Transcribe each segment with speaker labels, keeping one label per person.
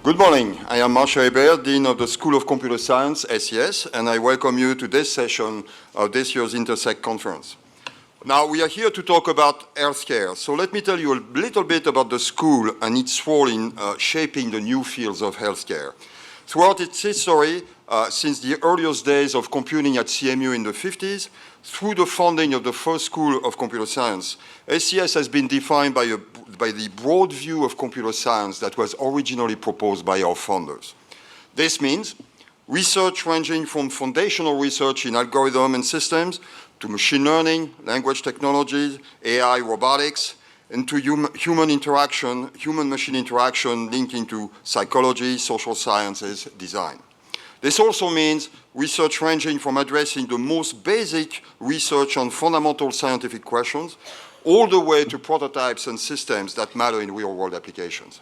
Speaker 1: Good morning. I am Marcia Hebert, Dean of the School of Computer Science, SES, and I welcome you to this session of this year's INTERSECT conference. Now, we are here to talk about healthcare. So let me tell you a little bit about the school and its role in shaping the new fields of healthcare. Throughout its history, since the earliest days of computing at CMU in the 50s, through the founding of the first school of computer science, SES has been defined by the broad view of computer science that was originally proposed by our founders. This means research ranging from foundational research in algorithm and systems to machine learning, language technologies, AI, robotics, and to human-machine interaction linking to psychology, social sciences, design. This also means research ranging from addressing the most basic research on fundamental scientific questions all the way to prototypes and systems that matter in real-world applications.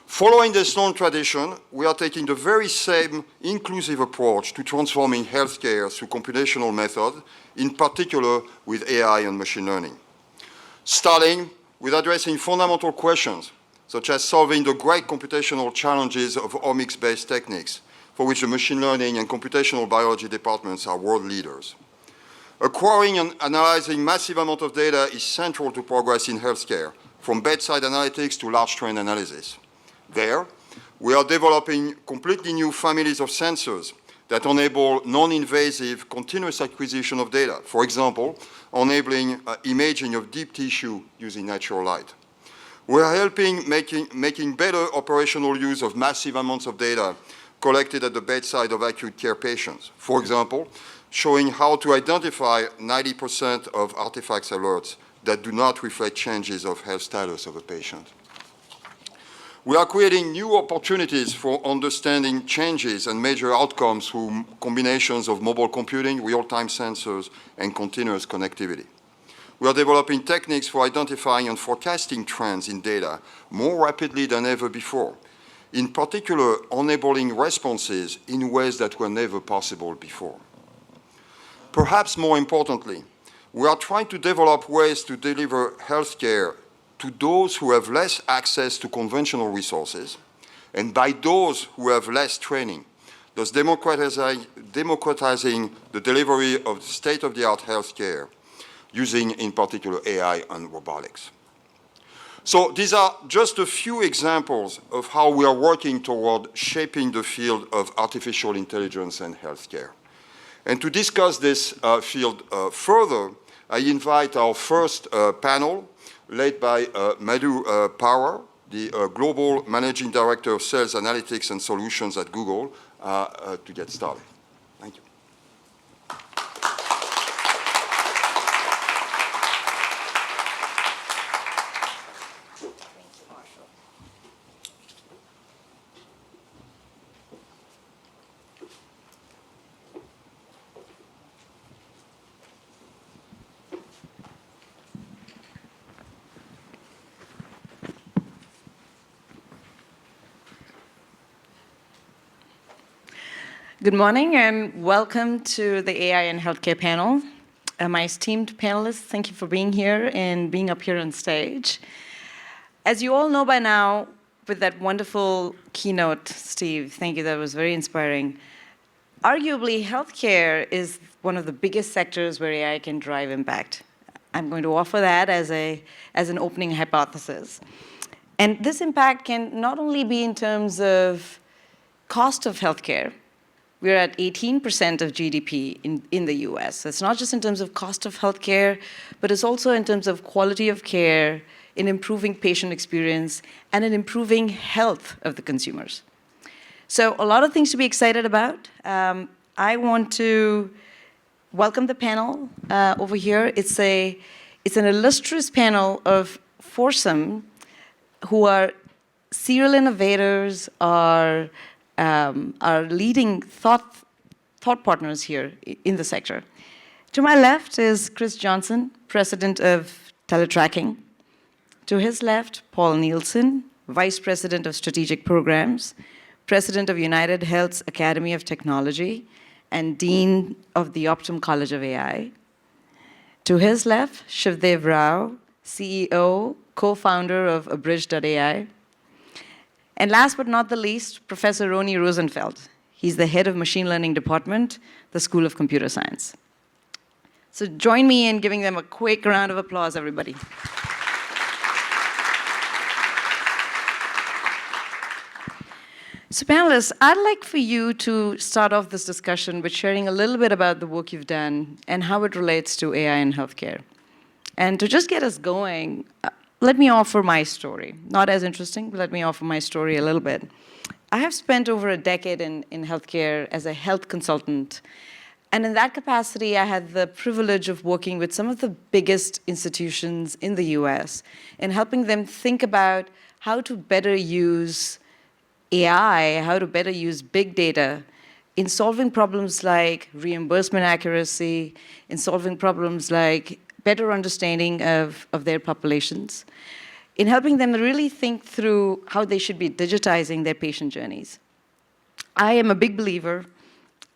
Speaker 1: Following this long tradition, we are taking the very same inclusive approach to transforming healthcare through computational methods, in particular with AI and machine learning. Starting with addressing fundamental questions, such as solving the great computational challenges of omics-based techniques, for which the machine learning and computational biology departments are world leaders. Acquiring and analyzing massive amounts of data is central to progress in healthcare, from bedside analytics to large train analysis. There, we are developing completely new families of sensors that enable non-invasive continuous acquisition of data, for example, enabling imaging of deep tissue using natural light. We are helping making better operational use of massive amounts of data collected at the bedside of acute care patients. For example, showing how to identify 90% of artifacts alerts that do not reflect changes of health status of a patient. We are creating new opportunities for understanding changes and major outcomes through combinations of mobile computing, real-time sensors, and continuous connectivity. We are developing techniques for identifying and forecasting trends in data more rapidly than ever before, in particular enabling responses in ways that were never possible before. Perhaps more importantly, we are trying to develop ways to deliver healthcare to those who have less access to conventional resources, and by those who have less training, thus democratizing the delivery of state-of-the-art healthcare using, in particular, AI and robotics. So these are just a few examples of how we are working toward shaping the field of artificial intelligence and healthcare. And to discuss this field further, I invite our first panel, led by Madhu Pawar, the Global Managing Director of Sales Analytics and Solutions at Google, to get started. Thank you.
Speaker 2: Good morning and welcome to the AI and Healthcare panel. My esteemed panelists, thank you for being here and being up here on stage. As you all know by now, with that wonderful keynote, Steve, thank you, that was very inspiring. Arguably, healthcare is one of the biggest sectors where AI can drive impact. I'm going to offer that as an opening hypothesis. And this impact can not only be in terms of cost of healthcare. We're at 18% of GDP in the US. So it's not just in terms of cost of healthcare, but it's also in terms of quality of care, in improving patient experience, and in improving health of the consumers. So a lot of things to be excited about. I want to welcome the panel over here. It's an illustrious panel of foursome who are serial innovators, are leading thought partners here in the sector. To my left is Chris Johnson, President of Teletracking. To his left, Paul Nielsen, Vice President of Strategic Programs, President of United Health's Academy of Technology, and Dean of the Optum College of AI. To his left, Shivdev Rao, CEO, co-founder of Abridge.ai. And last but not the least, Professor Roni Rosenfeld. He's the head of Machine Learning Department, the School of Computer Science. So join me in giving them a quick round of applause, everybody. So panelists, I'd like for you to start off this discussion with sharing a little bit about the work you've done and how it relates to AI in healthcare. And to just get us going, let me offer my story. Not as interesting, but let me offer my story a little bit. I have spent over a decade in healthcare as a health consultant. And in that capacity, I had the privilege of working with some of the biggest institutions in the US and helping them think about how to better use AI, how to better use big data in solving problems like reimbursement accuracy, in solving problems like better understanding of their populations, in helping them really think through how they should be digitizing their patient journeys. I am a big believer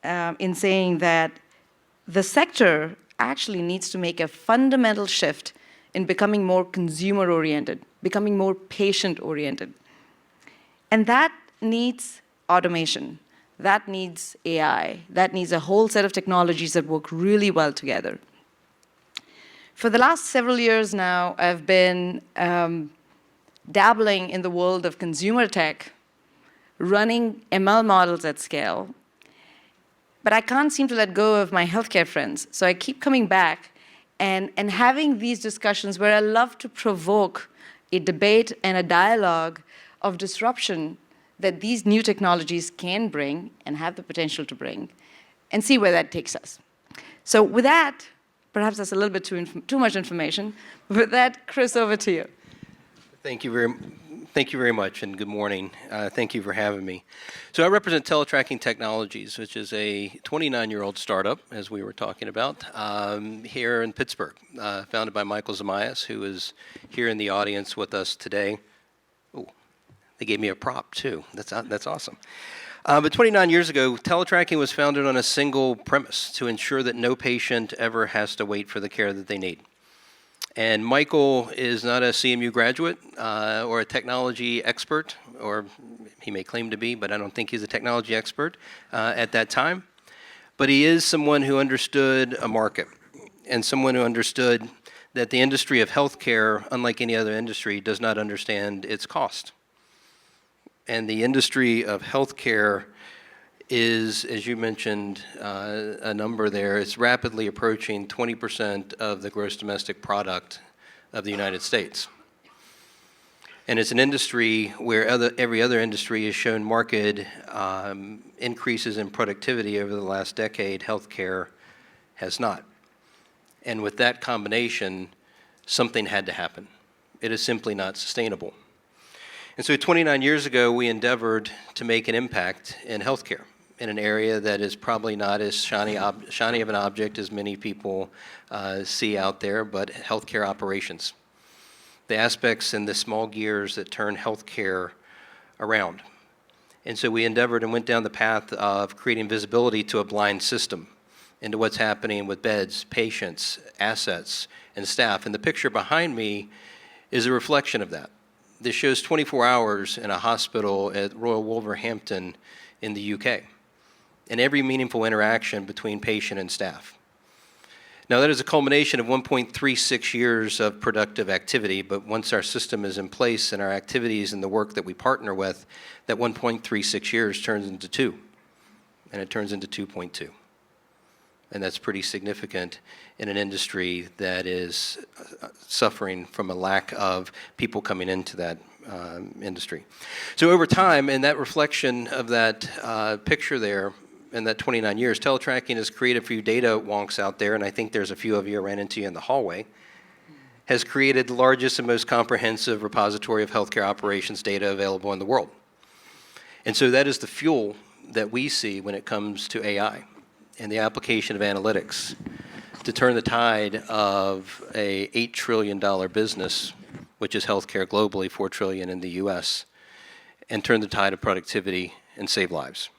Speaker 2: in saying that the sector actually needs to make a fundamental shift in becoming more consumer-oriented, becoming more patient-oriented. And that needs automation. That needs AI. That needs a whole set of technologies that work really well together. For the last several years now, I've been dabbling in the world of consumer tech, running ML models at scale. But I can't seem to let go of my healthcare friends. So I keep coming back and having these discussions where I love to provoke a debate and a dialogue of disruption that these new technologies can bring and have the potential to bring, and see where that takes us. So with that, perhaps that's a little bit too much information. With that, Chris, over to you.
Speaker 3: Thank you very much, and good morning. Thank you for having me. So I represent Teletracking Technologies, which is a 29-year-old startup, as we were talking about, here in Pittsburgh, founded by Michael Zamias, who is here in the audience with us today. Ooh, they gave me a prop, too. That's awesome. But 29 years ago, teletracking was founded on a single premise: to ensure that no patient ever has to wait for the care that they need. And Michael is not a CMU graduate or a technology expert, or he may claim to be, but I don't think he's a technology expert at that time. But he is someone who understood a market, and someone who understood that the industry of healthcare, unlike any other industry, does not understand its cost. And the industry of healthcare is, as you mentioned, a number there. It's rapidly approaching 20% of the gross domestic product of the United States. And it's an industry where every other industry has shown marked increases in productivity over the last decade. Healthcare has not. And with that combination, something had to happen. It is simply not sustainable. And so 29 years ago, we endeavored to make an impact in healthcare, in an area that is probably not as shiny of an object as many people see out there, but healthcare operations. The aspects and the small gears that turn healthcare around. And so we endeavored and went down the path of creating visibility to a blind system, into what's happening with beds, patients, assets, and staff. And the picture behind me is a reflection of that. This shows 24 hours in a hospital at Royal Wolverhampton in the UK, and every meaningful interaction between patient and staff. Now, that is a culmination of 1.36 years of productive activity, but once our system is in place and our activities and the work that we partner with, that 1.36 years turns into 2, and it turns into 2.2. And that's pretty significant in an industry that is suffering from a lack of people coming into that industry. So over time, and that reflection of that picture there, in that 29 years, Teletracking has created a few data wonks out there, and I think there's a few of you I ran into in the hallway, has created the largest and most comprehensive repository of healthcare operations data available in the world. And so that is the fuel that we see when it comes to AI and the application of analytics to turn the tide of a $8 trillion business, which is healthcare globally, $4 trillion in the US, and turn the tide of productivity and save lives.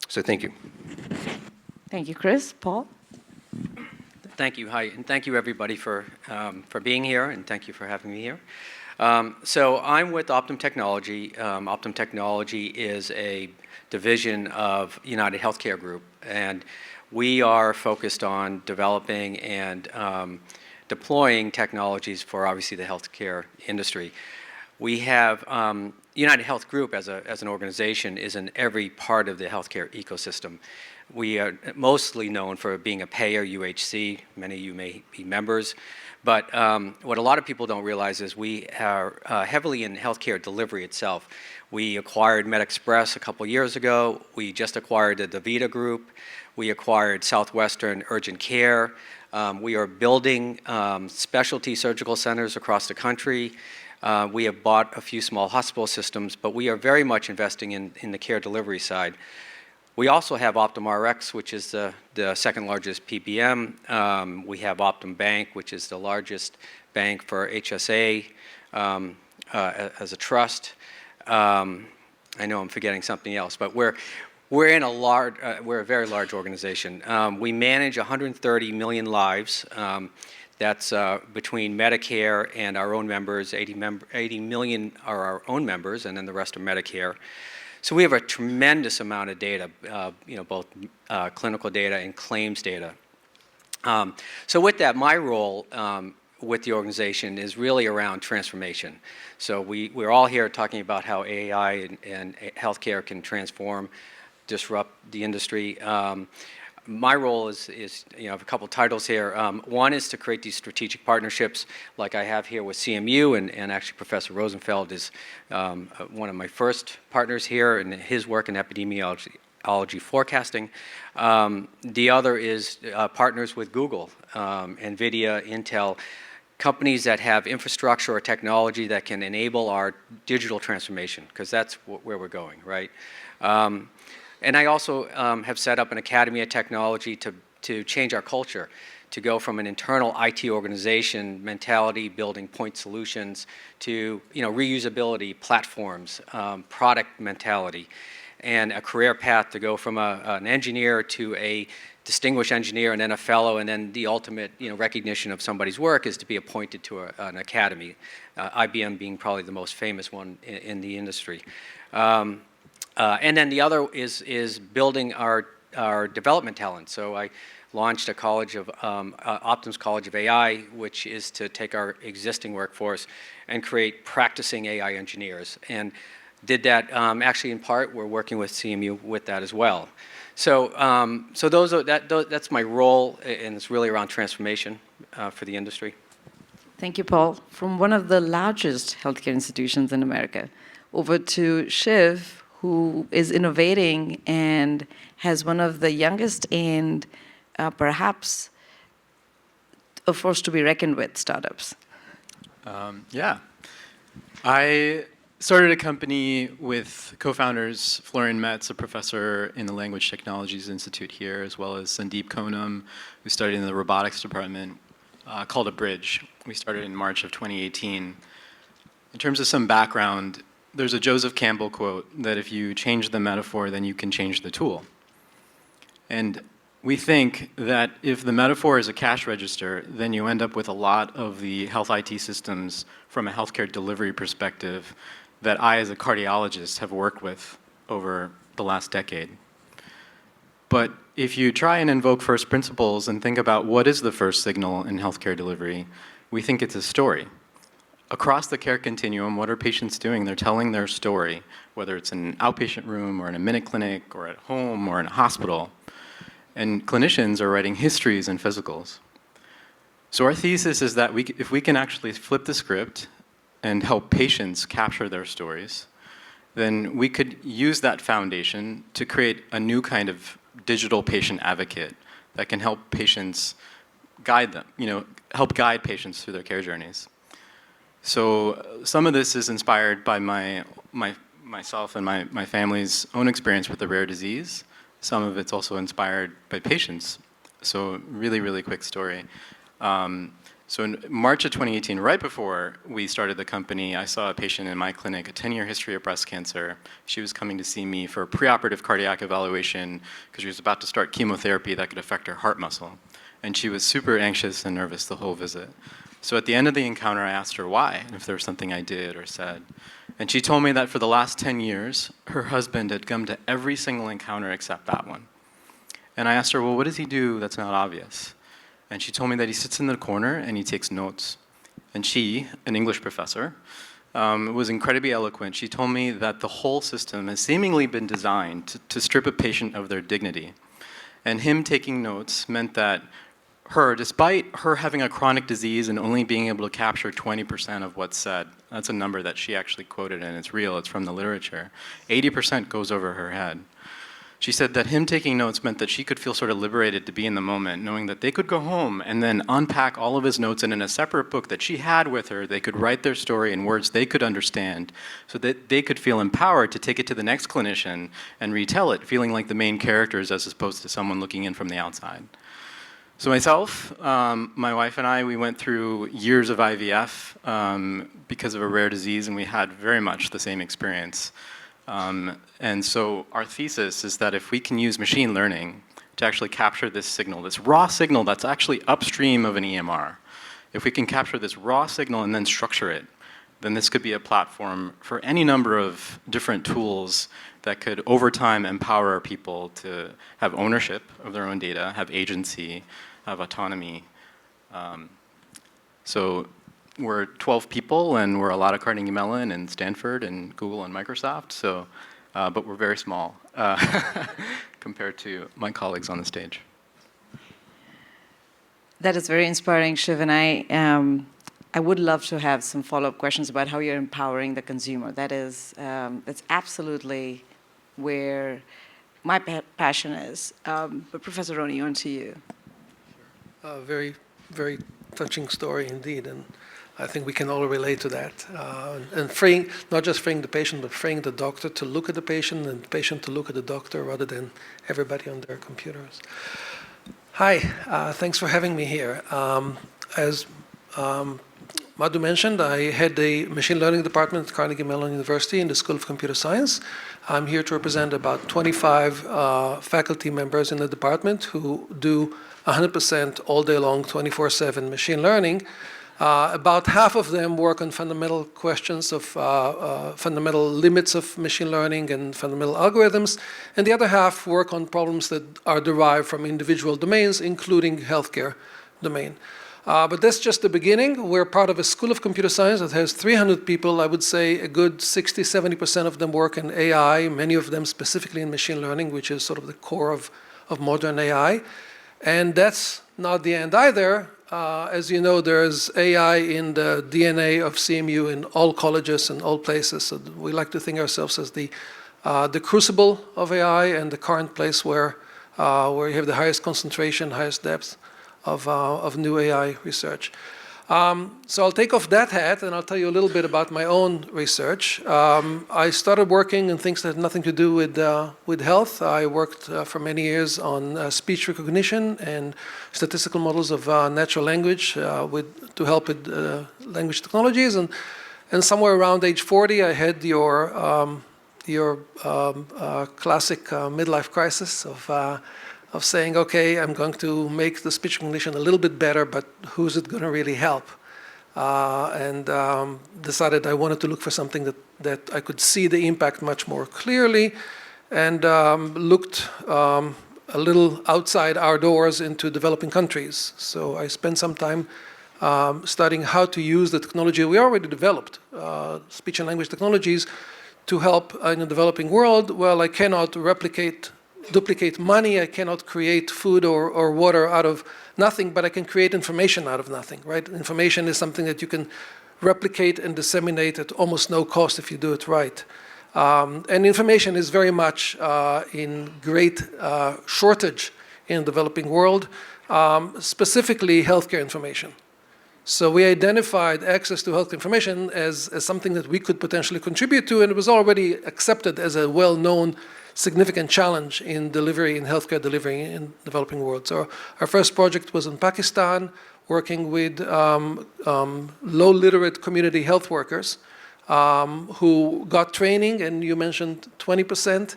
Speaker 3: So thank you.
Speaker 2: Thank you, Chris. Paul?
Speaker 4: Thank you. Hi, and thank you everybody for being here, and thank you for having me here.
Speaker 3: So I'm with Optum Technology. Optum Technology is a division of United Healthcare Group, and we are focused on developing and deploying technologies for obviously the healthcare industry. We have United Health Group as an organization is in every part of the healthcare ecosystem. We are mostly known for being a payer, UHC. Many of you may be members. But what a lot of people don't realize is we are heavily in healthcare delivery itself. We acquired MedExpress a couple years ago. We just acquired the DaVita Group. We acquired Southwestern Urgent Care. We are building specialty surgical centers across the country. We have bought a few small hospital systems, but we are very much investing in the care delivery side. We also have Optum Rx, which is the second largest PBM. We have Optum Bank, which is the largest bank for HSA as a trust. I know I'm forgetting something else, but we're a very large organization. We manage 130 million lives. That's between Medicare and our own members. 80 million are our own members, and then the rest are Medicare. So we have a tremendous amount of data, both clinical data and claims data. So with that, my role with the organization is really around transformation. So we're all here talking about how AI and healthcare can transform, disrupt the industry. My role is I have a couple titles here. One is to create these strategic partnerships like I have here with CMU, and actually Professor Rosenfeld is one of my first partners here in his work in epidemiology forecasting. The other is partners with Google, NVIDIA, Intel, companies that have infrastructure or technology that can enable our digital transformation, because that's where we're going, right? And I also have set up an Academy of Technology to change our culture, to go from an internal IT organization mentality, building point solutions, to reusability, platforms, product mentality, and a career path to go from an engineer to a distinguished engineer and then a fellow, and then the ultimate recognition of somebody's work is to be appointed to an academy, IBM being probably the most famous one in the industry. And then the other is building our development talent. So I launched a college of Optum's College of AI, which is to take our existing workforce and create practicing AI engineers. And did that actually in part. We're working with CMU with that as well. So that's my role, and it's really around transformation for the industry.
Speaker 2: Thank you, Paul. From one of the largest healthcare institutions in America, over to Shiv, who is innovating and has one of the youngest and perhaps a force to be reckoned with startups.
Speaker 4: Yeah. I started a company with co-founders Florian Metz, a professor in the Language Technologies Institute here, as well as Sandeep Konam, who studied in the robotics department, called Abridge. We started in March of 2018. In terms of some background, there's a Joseph Campbell quote that if you change the metaphor, then you can change the tool. And we think that if the metaphor is a cash register, then you end up with a lot of the health IT systems from a healthcare delivery perspective that I, as a cardiologist, have worked with over the last decade. But if you try and invoke first principles and think about what is the first signal in healthcare delivery, we think it's a story. Across the care continuum, what are patients doing? They're telling their story, whether it's in an outpatient room or in a minute clinic or at home or in a hospital. And clinicians are writing histories and physicals. So our thesis is that if we can actually flip the script and help patients capture their stories, then we could use that foundation to create a new kind of digital patient advocate that can help patients guide them, help guide patients through their care journeys. So some of this is inspired by myself and my family's own experience with a rare disease. Some of it's also inspired by patients. So really, really quick story. So in March of 2018, right before we started the company, I saw a patient in my clinic, a 10-year history of breast cancer. She was coming to see me for a preoperative cardiac evaluation because she was about to start chemotherapy that could affect her heart muscle. And she was super anxious and nervous the whole visit. So at the end of the encounter, I asked her why, and if there was something I did or said. And she told me that for the last 10 years, her husband had come to every single encounter except that one. And I asked her, well, what does he do that's not obvious? And she told me that he sits in the corner and he takes notes. And she, an English professor, was incredibly eloquent. She told me that the whole system has seemingly been designed to strip a patient of their dignity. And him taking notes meant that despite her having a chronic disease and only being able to capture 20% of what's said, that's a number that she actually quoted, and it's real, it's from the literature, 80% goes over her head. She said that him taking notes meant that she could feel sort of liberated to be in the moment, knowing that they could go home and then unpack all of his notes, and in a separate book that she had with her, they could write their story in words they could understand, so that they could feel empowered to take it to the next clinician and retell it, feeling like the main characters as opposed to someone looking in from the outside. So myself, my wife and I, we went through years of IVF because of a rare disease, and we had very much the same experience. And so our thesis is that if we can use machine learning to actually capture this signal, this raw signal that's actually upstream of an EMR, if we can capture this raw signal and then structure it, then this could be a platform for any number of different tools that could, over time, empower people to have ownership of their own data, have agency, have autonomy. So we're 12 people, and we're a lot of Carnegie Mellon and Stanford and Google and Microsoft, so, but we're very small compared to my colleagues on the stage.
Speaker 2: That is very inspiring, Shiv, and I would love to have some follow-up questions about how you're empowering the consumer. That is, that's absolutely where my passion is. But Professor Roni, on to you.
Speaker 5: Very, very touching story indeed, and I think we can all relate to that. And freeing, not just freeing the patient, but freeing the doctor to look at the patient and the patient to look at the doctor rather than everybody on their computers. Hi, thanks for having me here. As Madhu mentioned, I head the machine learning department at Carnegie Mellon University in the School of Computer Science. I'm here to represent about 25 faculty members in the department who do 100% all day long, 24/7 machine learning. About half of them work on fundamental questions of fundamental limits of machine learning and fundamental algorithms, and the other half work on problems that are derived from individual domains, including healthcare domain. But that's just the beginning. We're part of a school of computer science that has 300 people. I would say a good 60–70% of them work in AI, many of them specifically in machine learning, which is sort of the core of modern AI. And that's not the end either. As you know, there's AI in the DNA of CMU in all colleges and all places. So we like to think ourselves as the crucible of AI and the current place where you have the highest concentration, highest depth of new AI research. So I'll take off that hat and I'll tell you a little bit about my own research. I started working on things that had nothing to do with health. I worked for many years on speech recognition and statistical models of natural language to help with language technologies. And somewhere around age 40, I had your classic midlife crisis of saying, okay, I'm going to make the speech recognition a little bit better, but who's it going to really help? And decided I wanted to look for something that I could see the impact much more clearly, and looked a little outside our doors into developing countries. So I spent some time studying how to use the technology we already developed, speech and language technologies, to help in the developing world. Well, I cannot duplicate money, I cannot create food or water out of nothing, but I can create information out of nothing, right? Information is something that you can replicate and disseminate at almost no cost if you do it right. And information is very much in great shortage in the developing world, specifically healthcare information. So we identified access to health information as something that we could potentially contribute to, and it was already accepted as a well-known significant challenge in healthcare delivery in developing world. So our first project was in Pakistan, working with low-literate community health workers who got training, and you mentioned 20%.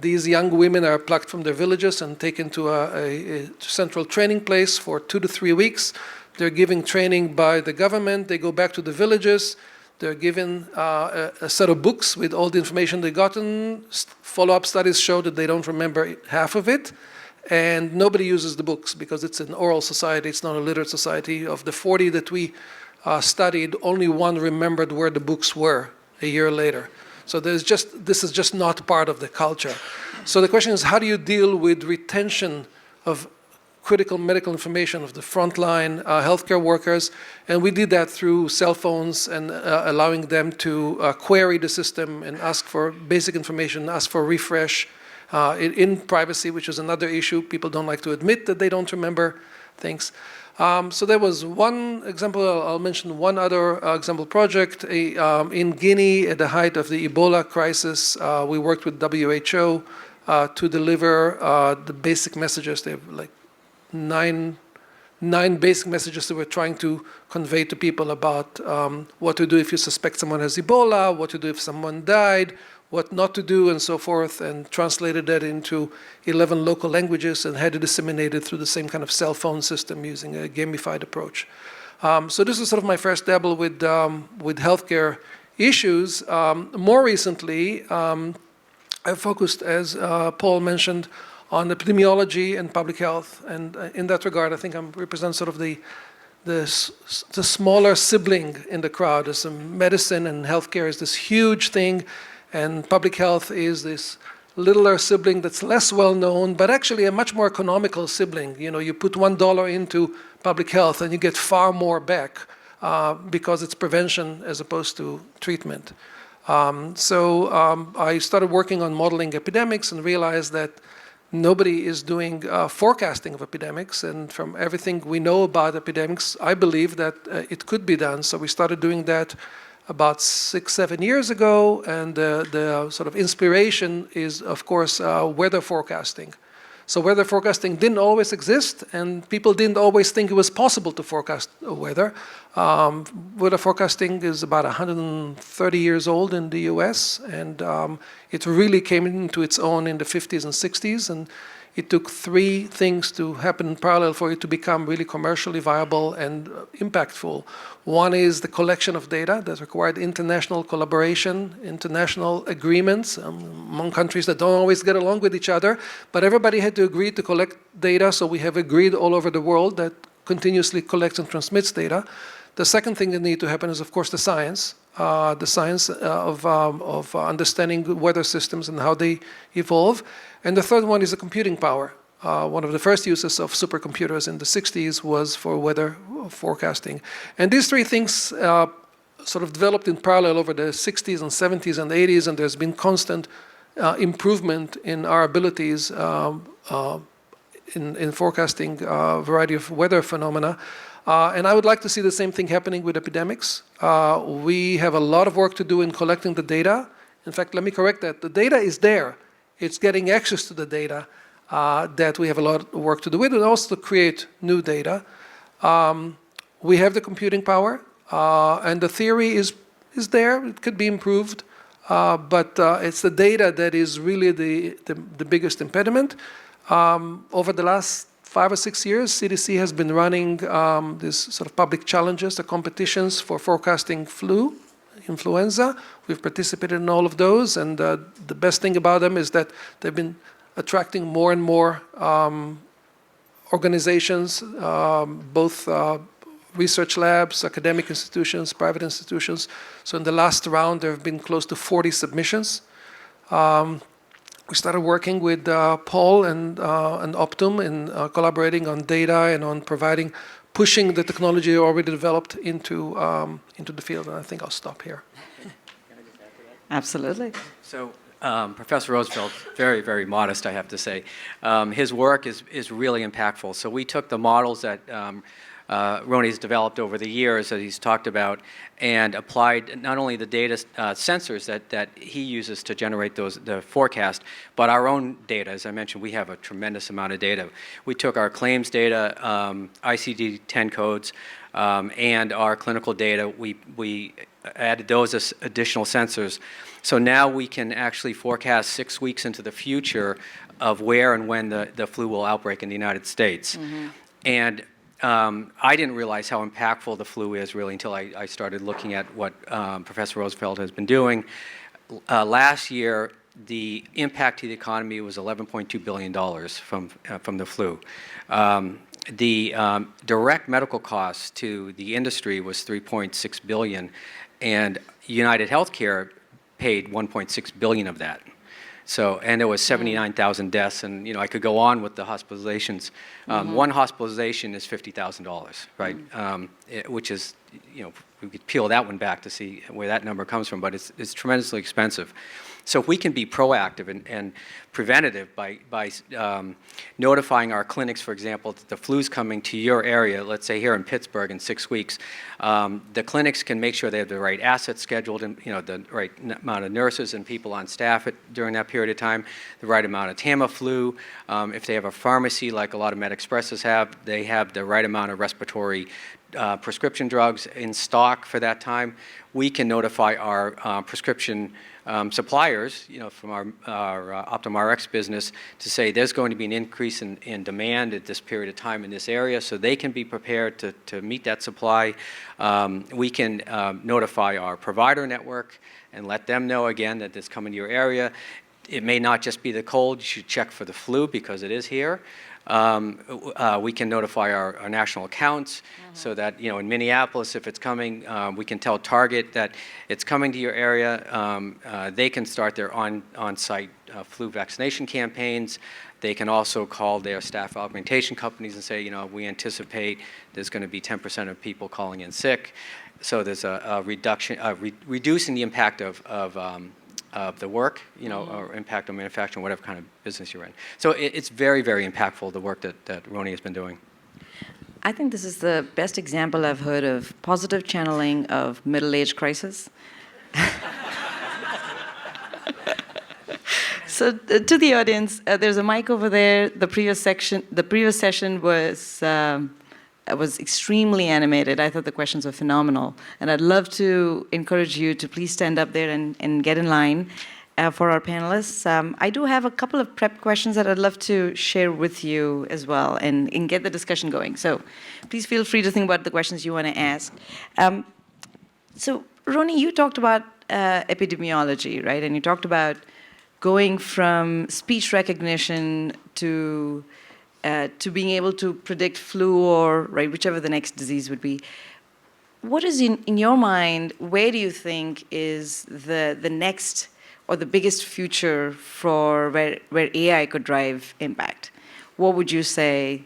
Speaker 5: These young women are plucked from their villages and taken to a central training place for 2 to 3 weeks they're giving training by the government, they go back to the villages, they're given a set of books with all the information they've gotten. Follow-up studies show that they don't remember half of it, and nobody uses the books because it's an oral society, it's not a literate society. Of the 40 that we studied, only one remembered where the books were a year later. So this is just not part of the culture. So the question is, how do you deal with retention of critical medical information of the frontline healthcare workers? And we did that through cell phones and allowing them to query the system and ask for basic information, ask for refresh in privacy, which is another issue. People don't like to admit that they don't remember things. So there was one example. I'll mention one other example project. In Guinea, at the height of the Ebola crisis, we worked with WHO to deliver the basic messages. They have like nine basic messages that we're trying to convey to people about what to do if you suspect someone has Ebola, what to do if someone died, what not to do, and so forth, and translated that into 11 local languages and had it disseminated through the same kind of cell phone system using a gamified approach. So this is sort of my first dabble with healthcare issues. More recently, I focused, as Paul mentioned, on epidemiology and public health. And in that regard, I think I represent sort of the smaller sibling in the crowd. As medicine and healthcare is this huge thing, and public health is this littler sibling that's less well known, but actually a much more economical sibling. You know, you put $1 into public health and you get far more back because it's prevention as opposed to treatment. So I started working on modeling epidemics and realized that nobody is doing forecasting of epidemics, and from everything we know about epidemics, I believe that it could be done. So we started doing that about 6-7 years ago, and the sort of inspiration is, of course, weather forecasting. So weather forecasting didn't always exist, and people didn't always think it was possible to forecast weather. Weather forecasting is about 130 years old in the US, and it really came into its own in the 50s and 60s, and it took 3 things to happen in parallel for it to become really commercially viable and impactful. One is the collection of data that required international collaboration, international agreements among countries that don't always get along with each other, but everybody had to agree to collect data, so we have a grid all over the world that continuously collects and transmits data. The second thing that needs to happen is, of course, the science of understanding weather systems and how they evolve. And the third one is the computing power. One of the first uses of supercomputers in the 60s was for weather forecasting. And these 3 things sort of developed in parallel over the 60s and 70s and 80s, and there's been constant improvement in our abilities in forecasting a variety of weather phenomena. And I would like to see the same thing happening with epidemics. We have a lot of work to do in collecting the data. In fact, let me correct that. The data is there. It's getting access to the data that we have a lot of work to do with, and also to create new data. We have the computing power, and the theory is there. It could be improved, but it's the data that is really the biggest impediment. Over the last 5 or 6 years, CDC has been running these sort of public challenges, the competitions for forecasting influenza. We've participated in all of those, and the best thing about them is that they've been attracting more and more organizations, both research labs, academic institutions, private institutions. So in the last round, there have been close to 40 submissions. We started working with Paul and Optum in collaborating on data and on pushing the technology already developed into the field. And I think I'll stop here.
Speaker 2: Absolutely.
Speaker 6: So Professor Rosenfeld, very, very modest, I have to say. His work is really impactful. So we took the models that Roni's developed over the years that he's talked about and applied not only the data sensors that he uses to generate the forecast, but our own data. As I mentioned, we have a tremendous amount of data. We took our claims data, ICD-10 codes, and our clinical data. We added those as additional sensors. So now we can actually forecast 6 weeks into the future of where and when the flu will outbreak in the United States. Mm-hmm. And I didn't realize how impactful the flu is really until I started looking at what Professor Rosenfeld has been doing. Last year, the impact to the economy was $11.2 billion from the flu. The direct medical costs to the industry was $3.6 billion, and United Healthcare paid $1.6 billion of that. So, and there was 79,000 deaths, and I could go on with the hospitalizations. One hospitalization is $50,000, right? Which is, we could peel that one back to see where that number comes from, but it's tremendously expensive. So if we can be proactive and preventative by notifying our clinics, for example, that the flu's coming to your area, let's say here in Pittsburgh in 6 weeks, the clinics can make sure they have the right assets scheduled and the right amount of nurses and people on staff during that period of time, the right amount of Tamiflu. If they have a pharmacy like a lot of MedExpresses have, they have the right amount of respiratory prescription drugs in stock for that time. We can notify our prescription suppliers, from our Optum Rx business to say there's going to be an increase in demand at this period of time in this area, so they can be prepared to meet that supply. We can notify our provider network and let them know again that it's coming to your area. It may not just be the cold, you should check for the flu because it is here. We can notify our national accounts so that, in Minneapolis, if it's coming, we can tell Target that it's coming to your area. They can start their on-site flu vaccination campaigns. They can also call their staff augmentation companies and say, we anticipate there's going to be 10% of people calling in sick. So there's a reduction, reducing the impact of the work, or impact on manufacturing, whatever kind of business you're in. So it's very, very impactful, the work that Roni has been doing.
Speaker 2: I think this is the best example I've heard of positive channeling of middle-age crisis. So to the audience, there's a mic over there. The previous session was extremely animated. I thought the questions were phenomenal. And I'd love to encourage you to please stand up there and get in line for our panelists. I do have a couple of prep questions that I'd love to share with you as well and get the discussion going. So please feel free to think about the questions you want to ask. So Roni, you talked about epidemiology, right? And you talked about going from speech recognition to being able to predict flu or whichever the next disease would be. What is in your mind, where do you think is the next or the biggest future for where AI could drive impact? What would you say?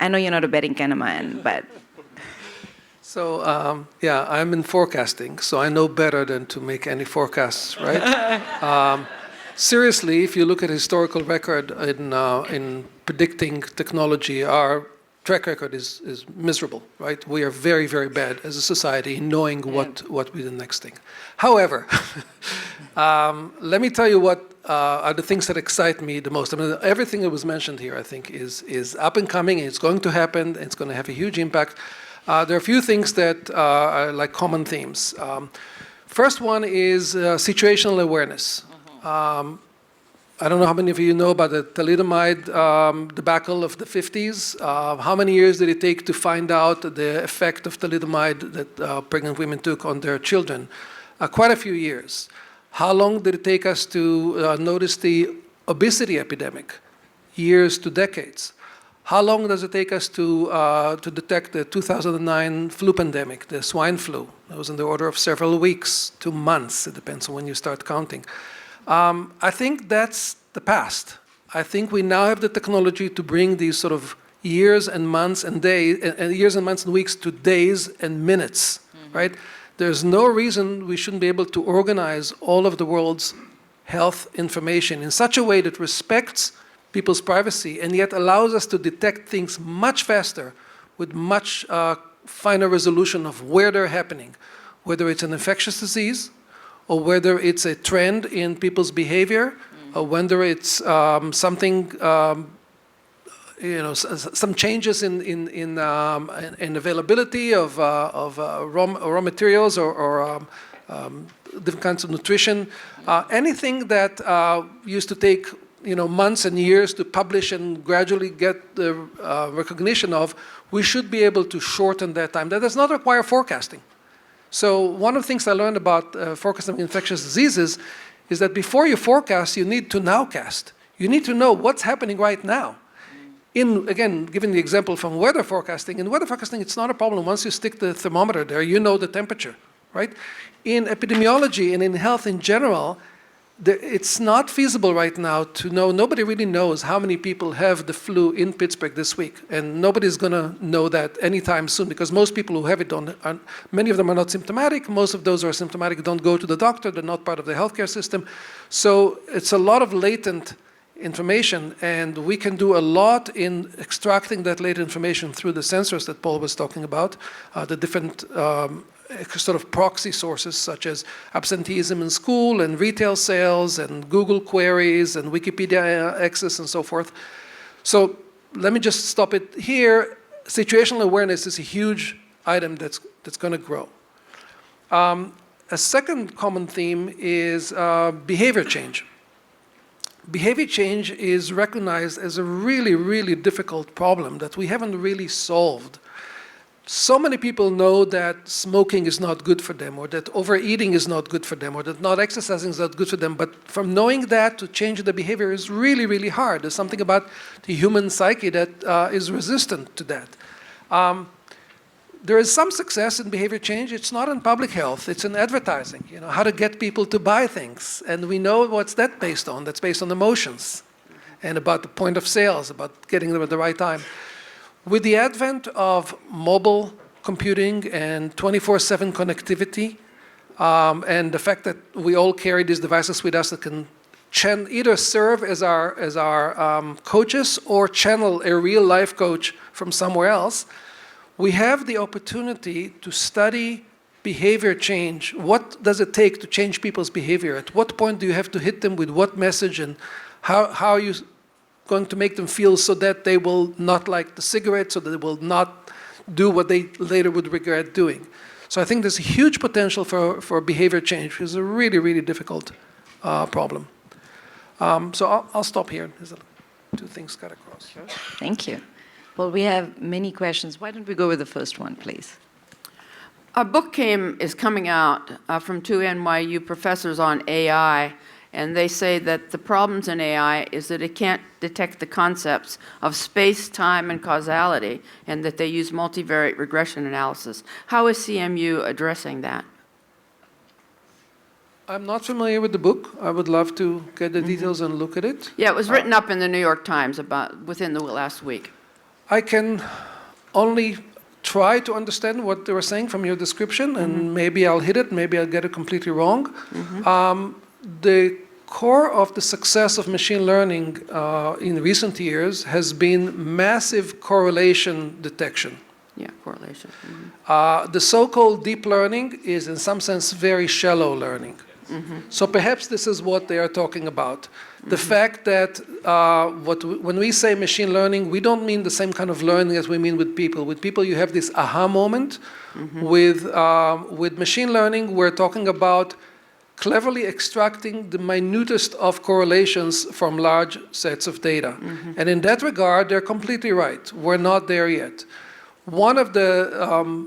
Speaker 2: I know you're not a betting kind of man, but.
Speaker 5: So, I'm in forecasting, so I know better than to make any forecasts, right? Seriously, if you look at historical record in predicting technology, our track record is miserable, right? We are very, very bad as a society in knowing what will be the next thing. However, let me tell you what are the things that excite me the most. I mean, everything that was mentioned here, I think, is up and coming. It's going to happen. It's going to have a huge impact. There are a few things that are like common themes. First one is situational awareness. I don't know how many of you know about the thalidomide debacle of the 50s. How many years did it take to find out the effect of thalidomide that pregnant women took on their children? Quite a few years. How long did it take us to notice the obesity epidemic? Years to decades. How long does it take us to detect the 2009 flu pandemic, the swine flu? That was in the order of several weeks to months. It depends on when you start counting. I think that's the past. I think we now have the technology to bring these sort of years and months and days, years and months and weeks to days and minutes, right? There's no reason we shouldn't be able to organize all of the world's health information in such a way that respects people's privacy and yet allows us to detect things much faster with much finer resolution of where they're happening, whether it's an infectious disease, or whether it's a trend in people's behavior, or whether it's something, some changes in availability of raw materials or different kinds of nutrition. Anything that used to take months and years to publish and gradually get the recognition of, we should be able to shorten that time. That does not require forecasting. So one of the things I learned about forecasting infectious diseases is that before you forecast, you need to nowcast. You need to know what's happening right now. Again, giving the example from weather forecasting, in weather forecasting, it's not a problem. Once you stick the thermometer there, you know the temperature, right? In epidemiology and in health in general, it's not feasible right now to know. Nobody really knows how many people have the flu in Pittsburgh this week. And nobody's going to know that anytime soon, because most people who have it many of them are not symptomatic. Most of those who are symptomatic don't go to the doctor. They're not part of the healthcare system. So it's a lot of latent information, and we can do a lot in extracting that latent information through the sensors that Paul was talking about, the different sort of proxy sources such as absenteeism in school and retail sales and Google queries and Wikipedia access and so forth. So let me just stop it here. Situational awareness is a huge item that's going to grow. A second common theme is behavior change. Behavior change is recognized as a really, really difficult problem that we haven't really solved. So many people know that smoking is not good for them, or that overeating is not good for them, or that not exercising is not good for them. But from knowing that to change the behavior is really, really hard. There's something about the human psyche that is resistant to that. There is some success in behavior change. It's not in public health. It's in advertising, how to get people to buy things. And we know what's that based on. That's based on emotions and about the point of sales, about getting them at the right time. With the advent of mobile computing and 24/7 connectivity, and the fact that we all carry these devices with us that can either serve as our coaches or channel a real life coach from somewhere else, we have the opportunity to study behavior change. What does it take to change people's behavior? At what point do you have to hit them with what message, and how are you going to make them feel so that they will not like the cigarette, so that they will not do what they later would regret doing. So I think there's a huge potential for behavior change, which is a really, really difficult problem. So I'll stop here. There's two things cut across.
Speaker 2: Thank you. Well, we have many questions. Why don't we go with the first one, please?
Speaker 7: A book is coming out from two NYU professors on AI, and they say that the problems in AI is that it can't detect the concepts of space, time, and causality, and that they use multivariate regression analysis. How is CMU addressing that?
Speaker 5: I'm not familiar with the book. I would love to get the details and look at it.
Speaker 7: Yeah, it was written up in the New York Times within the last week.
Speaker 5: I can only try to understand what they were saying from your description, and maybe I'll hit it, maybe I'll get it completely wrong. The core of the success of machine learning in recent years has been massive correlation detection.
Speaker 7: Yeah, correlation.
Speaker 5: The so-called deep learning is in some sense very shallow learning. So perhaps this is what they are talking about. The fact that when we say machine learning, we don't mean the same kind of learning as we mean with people. With people, you have this aha moment. With machine learning, we're talking about cleverly extracting the minutest of correlations from large sets of data. And in that regard, they're completely right. We're not there yet. One of the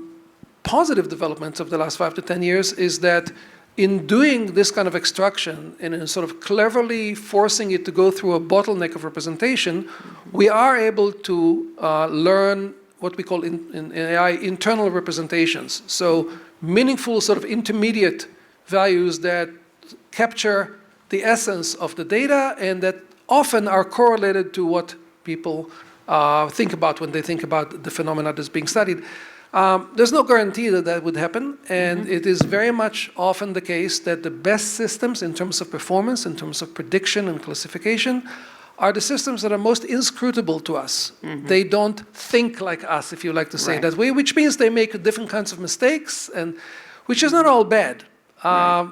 Speaker 5: positive developments of the last 5 to 10 years is that in doing this kind of extraction and in sort of cleverly forcing it to go through a bottleneck of representation, we are able to learn what we call in AI internal representations. So meaningful sort of intermediate values that capture the essence of the data and that often are correlated to what people think about when they think about the phenomena that's being studied. There's no guarantee that that would happen, and it is very much often the case that the best systems in terms of performance, in terms of prediction and classification, are the systems that are most inscrutable to us. They don't think like us, if you like to say it that way, which means they make different kinds of mistakes, and which is not all bad.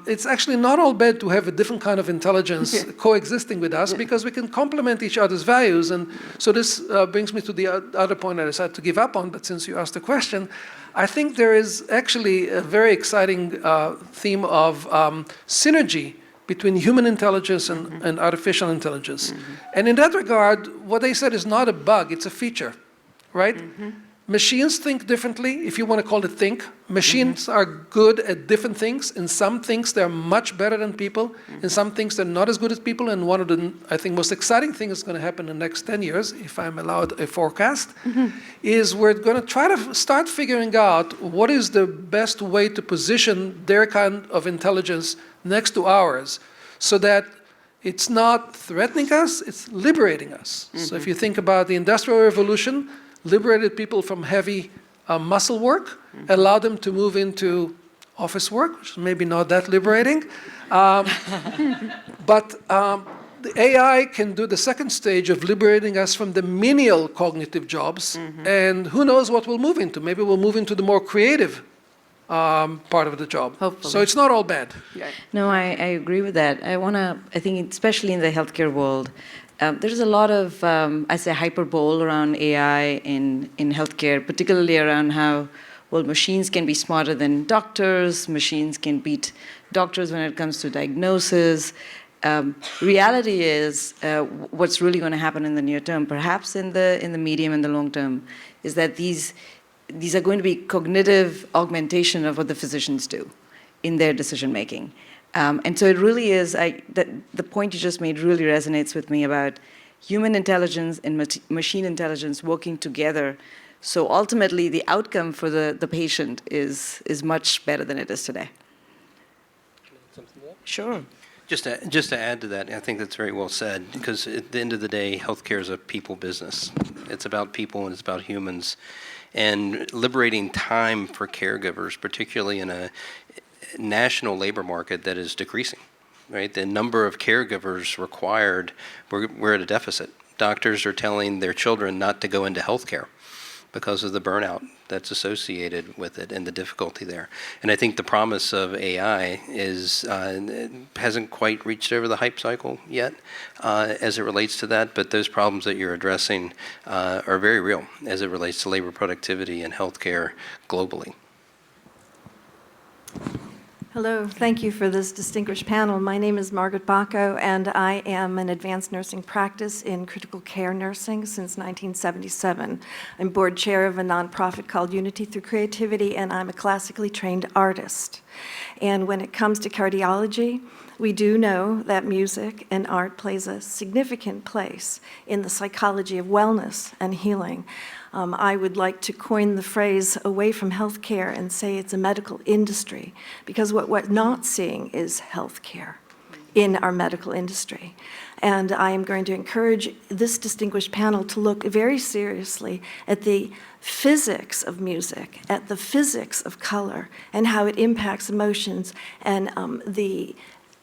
Speaker 5: It's actually not all bad to have a different kind of intelligence coexisting with us because we can complement each other's values. And so this brings me to the other point I decided to give up on, but since you asked the question, I think there is actually a very exciting theme of synergy between human intelligence and artificial intelligence. And in that regard, what they said is not a bug, it's a feature, right? Machines think differently, if you want to call it think. Machines are good at different things. In some things, they're much better than people. In some things, they're not as good as people. And one of the, I think, most exciting things that's going to happen in the next 10 years, if I'm allowed a forecast, is we're going to try to start figuring out what is the best way to position their kind of intelligence next to ours so that it's not threatening us, it's liberating us. So if you think about the Industrial Revolution, liberated people from heavy muscle work, allowed them to move into office work, which is maybe not that liberating. But the AI can do the second stage of liberating us from the menial cognitive jobs, and who knows what we'll move into. Maybe we'll move into the more creative part of the job.
Speaker 7: Hopefully.
Speaker 5: So it's not all bad.
Speaker 2: No, I agree with that. I think especially in the healthcare world, there's a lot of, I say, hyperbole around AI in healthcare, particularly around how, well, machines can be smarter than doctors, machines can beat doctors when it comes to diagnosis. Reality is, what's really going to happen in the near term, perhaps in the medium and the long term, is that these are going to be cognitive augmentation of what the physicians do in their decision making. And so it really is, the point you just made really resonates with me about human intelligence and machine intelligence working together. So ultimately, the outcome for the patient is much better than it is today. Sure.
Speaker 3: Just to add to that, I think that's very well said, because at the end of the day, healthcare is a people business. It's about people and it's about humans. And liberating time for caregivers, particularly in a national labor market that is decreasing, right? The number of caregivers required, we're at a deficit. Doctors are telling their children not to go into healthcare because of the burnout that's associated with it and the difficulty there. And I think the promise of AI hasn't quite reached over the hype cycle yet as it relates to that, but those problems that you're addressing are very real as it relates to labor productivity and healthcare globally.
Speaker 8: Hello, thank you for this distinguished panel. My name is Margaret Bacco, and I am an advanced nursing practice in critical care nursing since 1977. I'm board chair of a nonprofit called Unity Through Creativity, and I'm a classically trained artist. And when it comes to cardiology, we do know that music and art plays a significant place in the psychology of wellness and healing. I would like to coin the phrase away from healthcare and say it's a medical industry, because what we're not seeing is healthcare in our medical industry. And I am going to encourage this distinguished panel to look very seriously at the physics of music, at the physics of color, and how it impacts emotions and the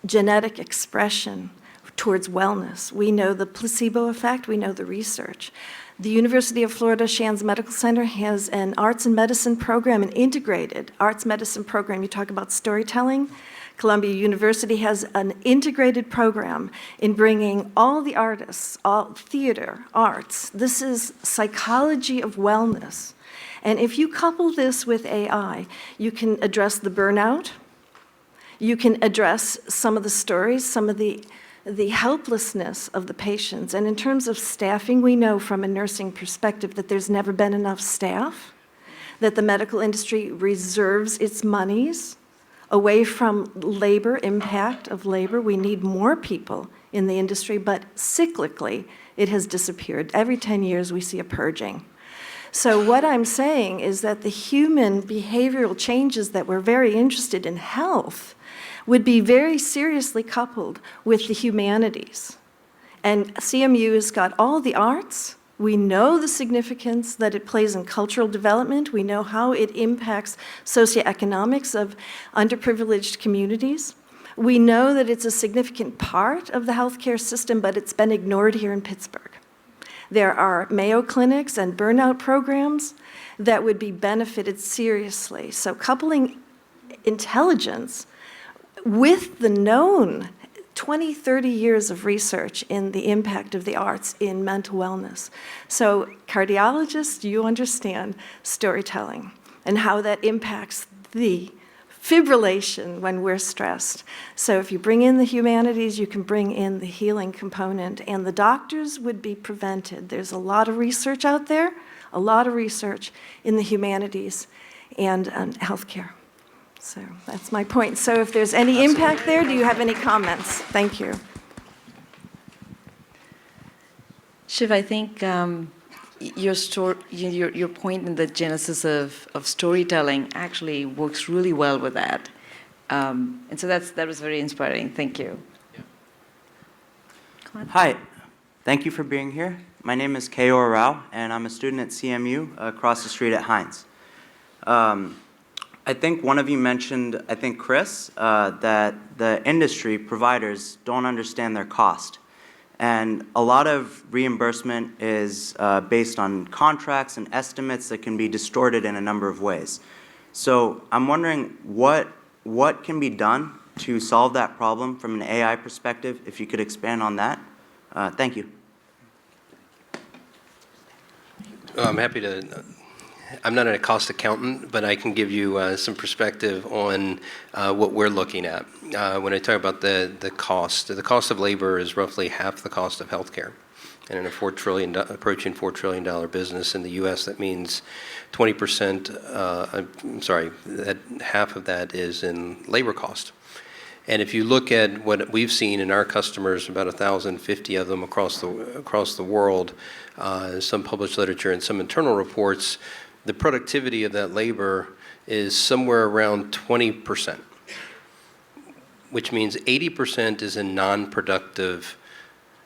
Speaker 8: genetic expression towards wellness. We know the placebo effect, we know the research. The University of Florida Shands Medical Center has an arts and medicine program, an integrated arts medicine program. You talk about storytelling. Columbia University has an integrated program in bringing all the artists, all theater, arts. This is psychology of wellness. And if you couple this with AI, you can address the burnout. You can address some of the stories, some of the helplessness of the patients. And in terms of staffing, we know from a nursing perspective that there's never been enough staff, that the medical industry reserves its monies away from labor, impact of labor. We need more people in the industry, but cyclically, it has disappeared. Every 10 years, we see a purging. So what I'm saying is that the human behavioral changes that we're very interested in health would be very seriously coupled with the humanities. And CMU has got all the arts. We know the significance that it plays in cultural development. We know how it impacts socioeconomics of underprivileged communities. We know that it's a significant part of the healthcare system, but it's been ignored here in Pittsburgh. There are Mayo clinics and burnout programs that would be benefited seriously. So coupling intelligence with the known 20, 30 years of research in the impact of the arts in mental wellness. So cardiologists, you understand storytelling and how that impacts the fibrillation when we're stressed. So if you bring in the humanities, you can bring in the healing component, and the doctors would be prevented. There's a lot of research out there, a lot of research in the humanities and healthcare. So that's my point. So if there's any impact there, do you have any comments? Thank you.
Speaker 2: Shiv, I think your point in the genesis of storytelling actually works really well with that. And so that was very inspiring. Thank you.
Speaker 3: Yeah.
Speaker 2: Come on.
Speaker 9: Hi, thank you for being here. My name is Keor Rao, and I'm a student at CMU across the street at Heinz. I think one of you mentioned, I think Chris, that the industry providers don't understand their cost. And a lot of reimbursement is based on contracts and estimates that can be distorted in a number of ways. So I'm wondering what can be done to solve that problem from an AI perspective, if you could expand on that. Thank you.
Speaker 3: I'm happy to. I'm not a cost accountant, but I can give you some perspective on what we're looking at. When I talk about the cost of labor is roughly half the cost of healthcare. And in a approaching $4 trillion business in the U.S., that means 20%, that half of that is in labor cost. And if you look at what we've seen in our customers, about 1,050 of them across the world, some published literature and some internal reports, the productivity of that labor is somewhere around 20%, which means 80% is in non-productive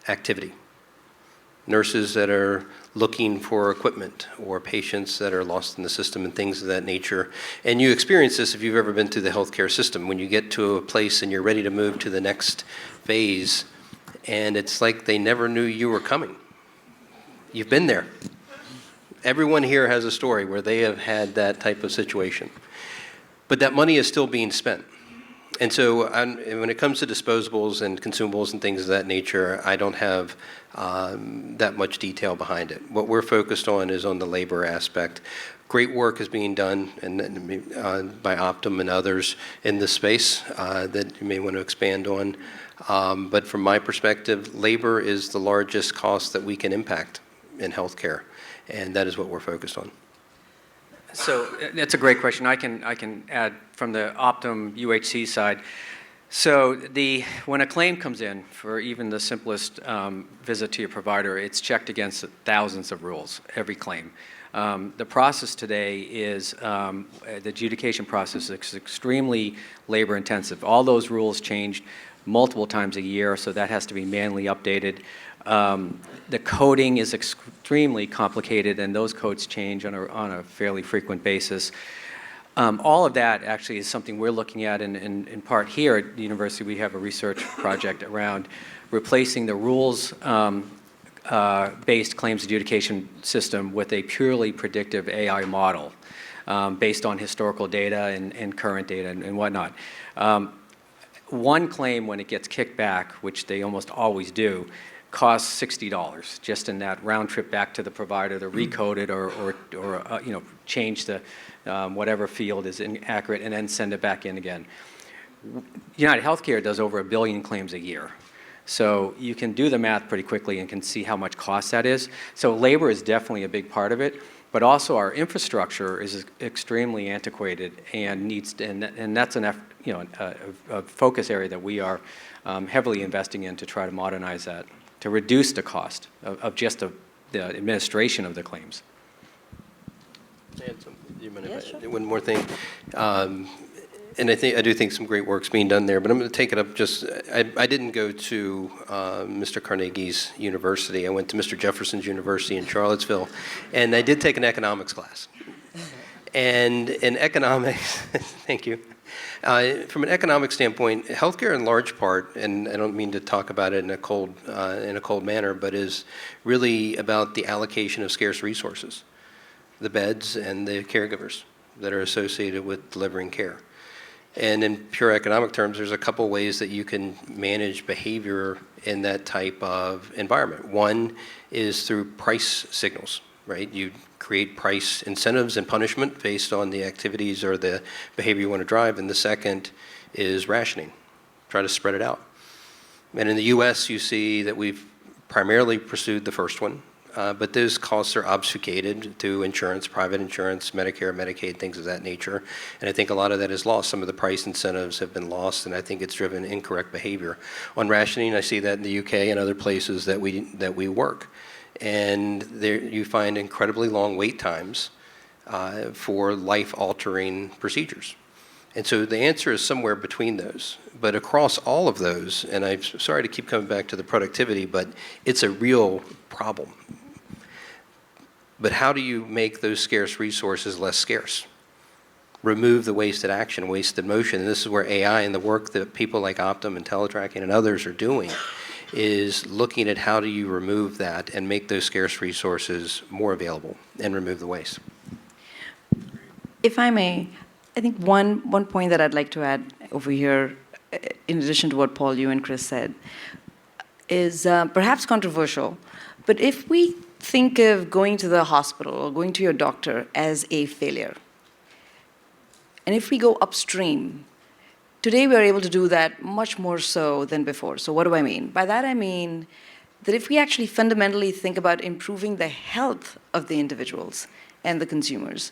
Speaker 3: activity. Nurses that are looking for equipment, or patients that are lost in the system and things of that nature. And you experience this if you've ever been through the healthcare system. When you get to a place and you're ready to move to the next phase, and it's like they never knew you were coming. You've been there. Everyone here has a story where they have had that type of situation. But that money is still being spent. And so when it comes to disposables and consumables and things of that nature, I don't have that much detail behind it. What we're focused on is on the labor aspect. Great work is being done by Optum and others in this space that you may want to expand on. But from my perspective, labor is the largest cost that we can impact in healthcare. And that is what we're focused on.
Speaker 6: So that's a great question. I can add from the Optum UHC side. So when a claim comes in for even the simplest visit to your provider, it's checked against thousands of rules, every claim. The process today is, the adjudication process is extremely labor intensive. All those rules changed multiple times a year, so that has to be manually updated. The coding is extremely complicated, and those codes change on a fairly frequent basis. All of that actually is something we're looking at in part here at the university. We have a research project around replacing the rules-based claims adjudication system with a purely predictive AI model based on historical data and current data and whatnot. One claim, when it gets kicked back, which they almost always do, costs $60 just in that round trip back to the provider to recode it or change the whatever field is inaccurate and then send it back in again. United Healthcare does over 1 billion claims a year. So you can do the math pretty quickly and can see how much cost that is. So labor is definitely a big part of it, but also our infrastructure is extremely antiquated and that's a focus area that we are heavily investing in to try to modernize that, to reduce the cost of just the administration of the claims.
Speaker 2: Sure.
Speaker 3: One more thing. And I do think some great work's being done there, but I'm going to take it up I didn't go to Mr. Carnegie's university. I went to Mr. Jefferson's University in Charlottesville, and I did take an economics class. And in economics, thank you. From an economic standpoint, healthcare in large part, and I don't mean to talk about it in a cold manner, but is really about the allocation of scarce resources, the beds and the caregivers that are associated with delivering care. And in pure economic terms, there's a couple ways that you can manage behavior in that type of environment. One is through price signals. right? You create price incentives and punishment based on the activities or the behavior you want to drive. And the second is rationing. Try to spread it out. And in the US, you see that we've primarily pursued the first one, but those costs are obfuscated through insurance, private insurance, Medicare, Medicaid, things of that nature. And I think a lot of that is lost. Some of the price incentives have been lost, and I think it's driven incorrect behavior. On rationing, I see that in the UK and other places that we work. And there you find incredibly long wait times for life-altering procedures. And so the answer is somewhere between those. But across all of those, and I'm sorry to keep coming back to the productivity, but it's a real problem. But how do you make those scarce resources less scarce? Remove the wasted action, wasted motion. And this is where AI and the work that people like Optum and Teletracking and others are doing is looking at how do you remove that and make those scarce resources more available and remove the waste.
Speaker 2: If I may, I think one point that I'd like to add over here, in addition to what Paul, you and Chris said, is perhaps controversial, but if we think of going to the hospital or going to your doctor as a failure, and if we go upstream, today we are able to do that much more so than before. So what do I mean? By that I mean that if we actually fundamentally think about improving the health of the individuals and the consumers,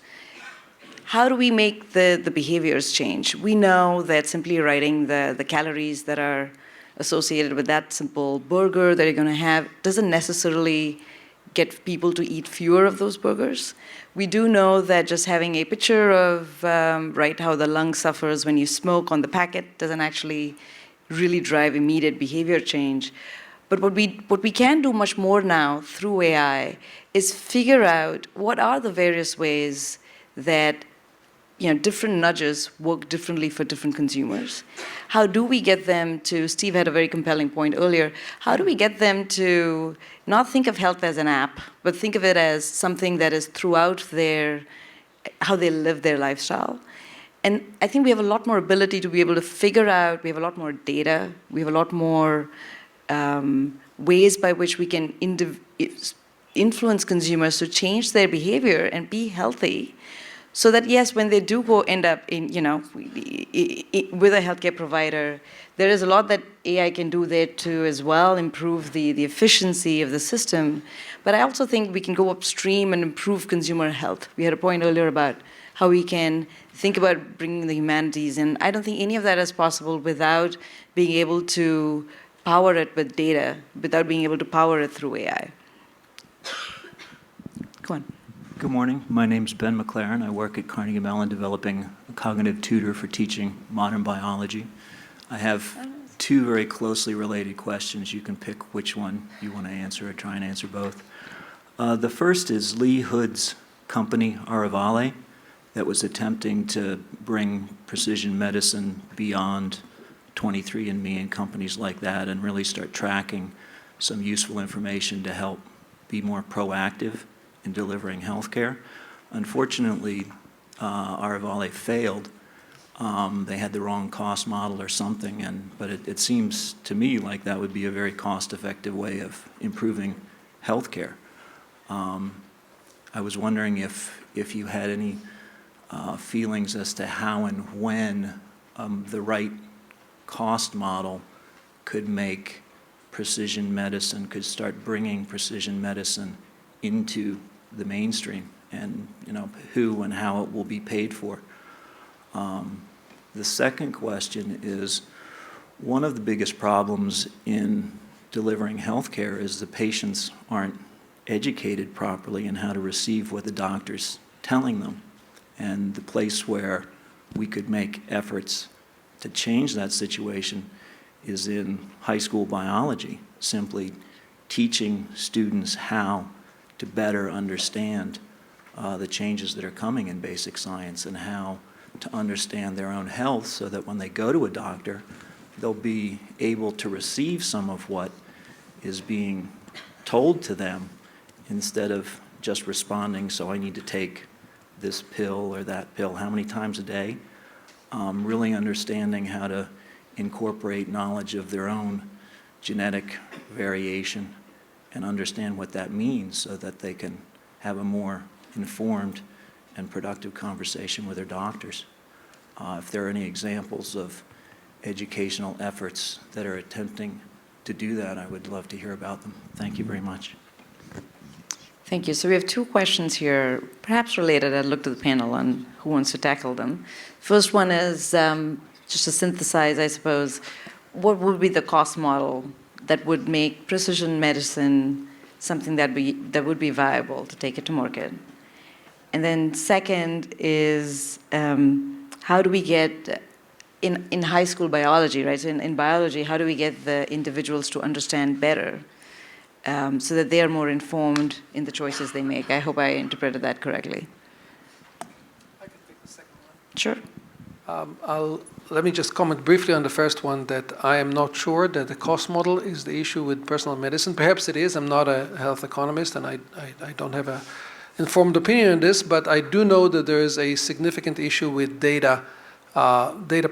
Speaker 2: how do we make the behaviors change? We know that simply writing the calories that are associated with that simple burger that you're going to have doesn't necessarily get people to eat fewer of those burgers. We do know that just having a picture of how the lung suffers when you smoke on the packet doesn't actually really drive immediate behavior change. But what we can do much more now through AI is figure out what are the various ways that different nudges work differently for different consumers. How do we get them to, Steve had a very compelling point earlier, how do we get them to not think of health as an app, but think of it as something that is throughout how they live their lifestyle? And I think we have a lot more ability to be able to figure out, we have a lot more data, we have a lot more ways by which we can influence consumers to change their behavior and be healthy. So that, yes, when they do end up in, with a healthcare provider, there is a lot that AI can do there to as well improve the efficiency of the system. But I also think we can go upstream and improve consumer health. We had a point earlier about how we can think about bringing the humanities in. I don't think any of that is possible without being able to power it with data, without being able to power it through AI. Go on.
Speaker 10: Good morning. My name's Ben McLaren. I work at Carnegie Mellon developing a cognitive tutor for teaching modern biology. I have two very closely related questions. You can pick which one you want to answer or try and answer both. The first is Lee Hood's company, Aravale, that was attempting to bring precision medicine beyond 23andMe and companies like that and really start tracking some useful information to help be more proactive in delivering healthcare. Unfortunately, Aravale failed. They had the wrong cost model or something, but it seems to me like that would be a very cost-effective way of improving healthcare. I was wondering if you had any feelings as to how and when the right cost model could make precision medicine, could start bringing precision medicine into the mainstream, and who and how it will be paid for. The second question is, one of the biggest problems in delivering healthcare is the patients aren't educated properly in how to receive what the doctor's telling them. And the place where we could make efforts to change that situation is in high school biology, simply teaching students how to better understand the changes that are coming in basic science and how to understand their own health so that when they go to a doctor, they'll be able to receive some of what is being told to them instead of just responding, so I need to take this pill or that pill, how many times a day? Really understanding how to incorporate knowledge of their own genetic variation and understand what that means so that they can have a more informed and productive conversation with their doctors. If there are any examples of educational efforts that are attempting to do that, I would love to hear about them. Thank you very much.
Speaker 2: Thank you. So we have two questions here, perhaps related. I'd look to the panel on who wants to tackle them. First one is, just to synthesize, I suppose, what would be the cost model that would make precision medicine something that would be viable to take it to market? And then second is, how do we get, in high school biology, right? So in biology, how do we get the individuals to understand better so that they are more informed in the choices they make? I hope I interpreted that correctly.
Speaker 5: I can take the second one.
Speaker 2: Sure.
Speaker 5: Let me just comment briefly on the first one, that I am not sure that the cost model is the issue with personal medicine. Perhaps it is. I'm not a health economist, and I don't have an informed opinion on this, but I do know that there is a significant issue with data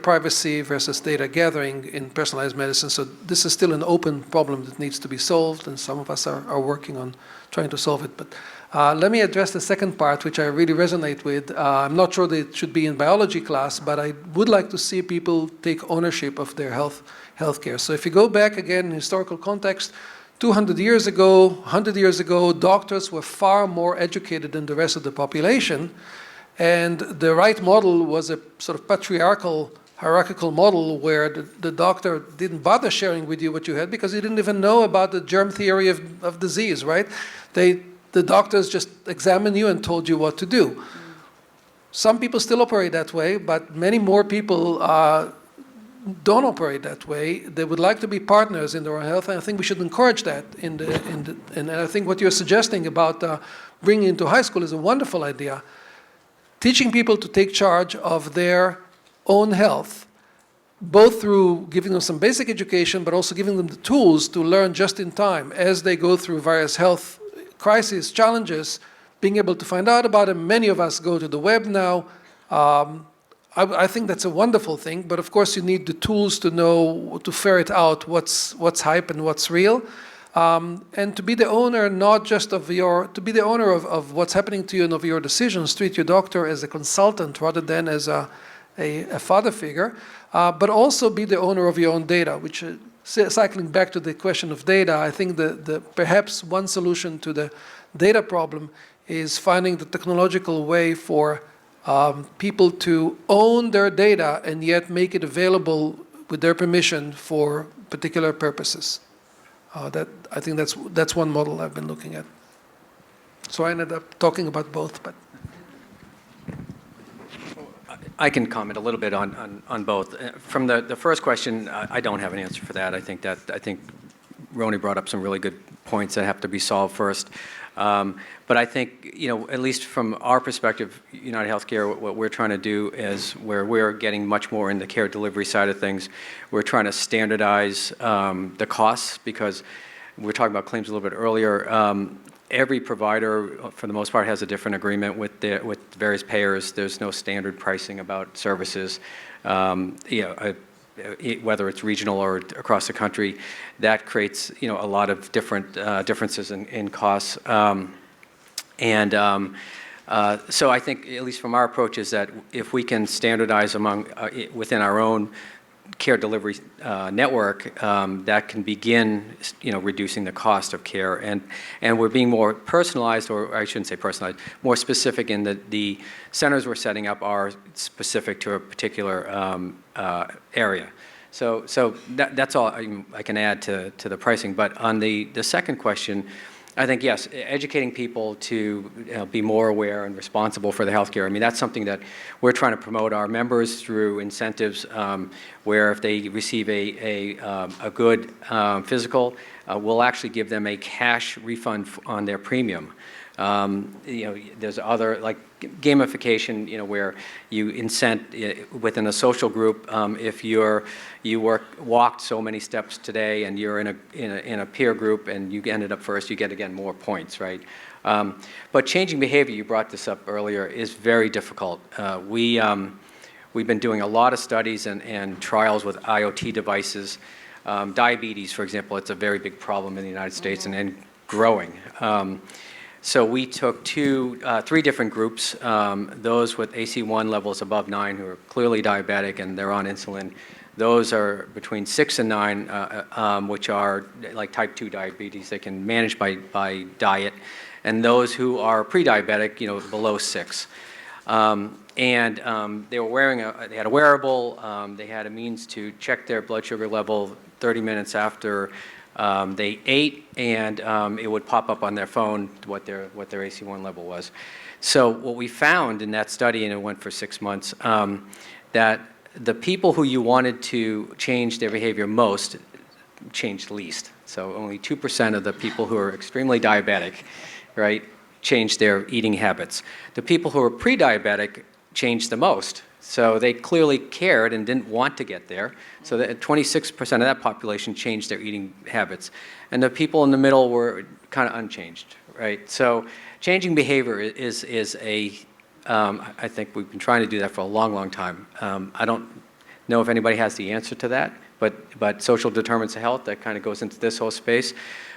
Speaker 5: privacy versus data gathering in personalized medicine. So this is still an open problem that needs to be solved, and some of us are working on trying to solve it. But let me address the second part, which I really resonate with. I'm not sure that it should be in biology class, but I would like to see people take ownership of their healthcare. So if you go back again in historical context, 200 years ago, 100 years ago, doctors were far more educated than the rest of the population. And the right model was a sort of patriarchal, hierarchical model where the doctor didn't bother sharing with you what you had because he didn't even know about the germ theory of disease, right? The doctors just examined you and told you what to do. Some people still operate that way, but many more people don't operate that way. They would like to be partners in their own health, and I think we should encourage that. And I think what you're suggesting about bringing into high school is a wonderful idea. Teaching people to take charge of their own health, both through giving them some basic education, but also giving them the tools to learn just in time as they go through various health crises, challenges, being able to find out about them. Many of us go to the web now. I think that's a wonderful thing, but of course you need the tools to know, to ferret out what's hype and what's real. And to be the owner, not just to be the owner of what's happening to you and of your decisions. Treat your doctor as a consultant rather than as a father figure, but also be the owner of your own data, which, cycling back to the question of data, I think perhaps one solution to the data problem is finding the technological way for people to own their data and yet make it available with their permission for particular purposes. I think that's one model I've been looking at. So I ended up talking about both, but
Speaker 6: I can comment a little bit on both. From the first question, I don't have an answer for that. I think Roni brought up some really good points that have to be solved first. But I think, at least from our perspective, United Healthcare, what we're trying to do is where we're getting much more in the care delivery side of things, we're trying to standardize the costs, because we were talking about claims a little bit earlier. Every provider, for the most part, has a different agreement with various payers. There's no standard pricing about services. Whether it's regional or across the country, that creates a lot of differences in costs. So I think, at least from our approach, is that if we can standardize within our own care delivery network, that can begin reducing the cost of care, and we're being more personalized, or I shouldn't say personalized, more specific in that the centers we're setting up are specific to a particular area. So that's all I can add to the pricing. But on the second question, I think, yes, educating people to be more aware and responsible for the healthcare. I mean, that's something that we're trying to promote our members through incentives, where if they receive a good physical, we'll actually give them a cash refund on their premium. There's other, like gamification, where you incent within a social group. If you walked so many steps today, and you're in a peer group, and you ended up first, you get again more points, right? But changing behavior, you brought this up earlier, is very difficult. We've been doing a lot of studies and trials with IoT devices. Diabetes, for example, it's a very big problem in the United States and growing. So we took three different groups, those with AC1 levels above 9 who are clearly diabetic and they're on insulin. Those are between 6 and 9, which are like type 2 diabetes. They can manage by diet. And those who are pre-diabetic, below 6. They were they had a wearable. They had a means to check their blood sugar level 30 minutes after they ate, and it would pop up on their phone what their AC1 level was. So what we found in that study, and it went for 6 months, that the people who you wanted to change their behavior most changed least. So only 2% of the people who are extremely diabetic, right, changed their eating habits. The people who are pre-diabetic changed the most. So they clearly cared and didn't want to get there. So that 26% of that population changed their eating habits. And the people in the middle were kind of unchanged, right? So changing behavior is I think we've been trying to do that for a long, long time. I don't know if anybody has the answer to that, but social determinants of health, that kind of goes into this whole space.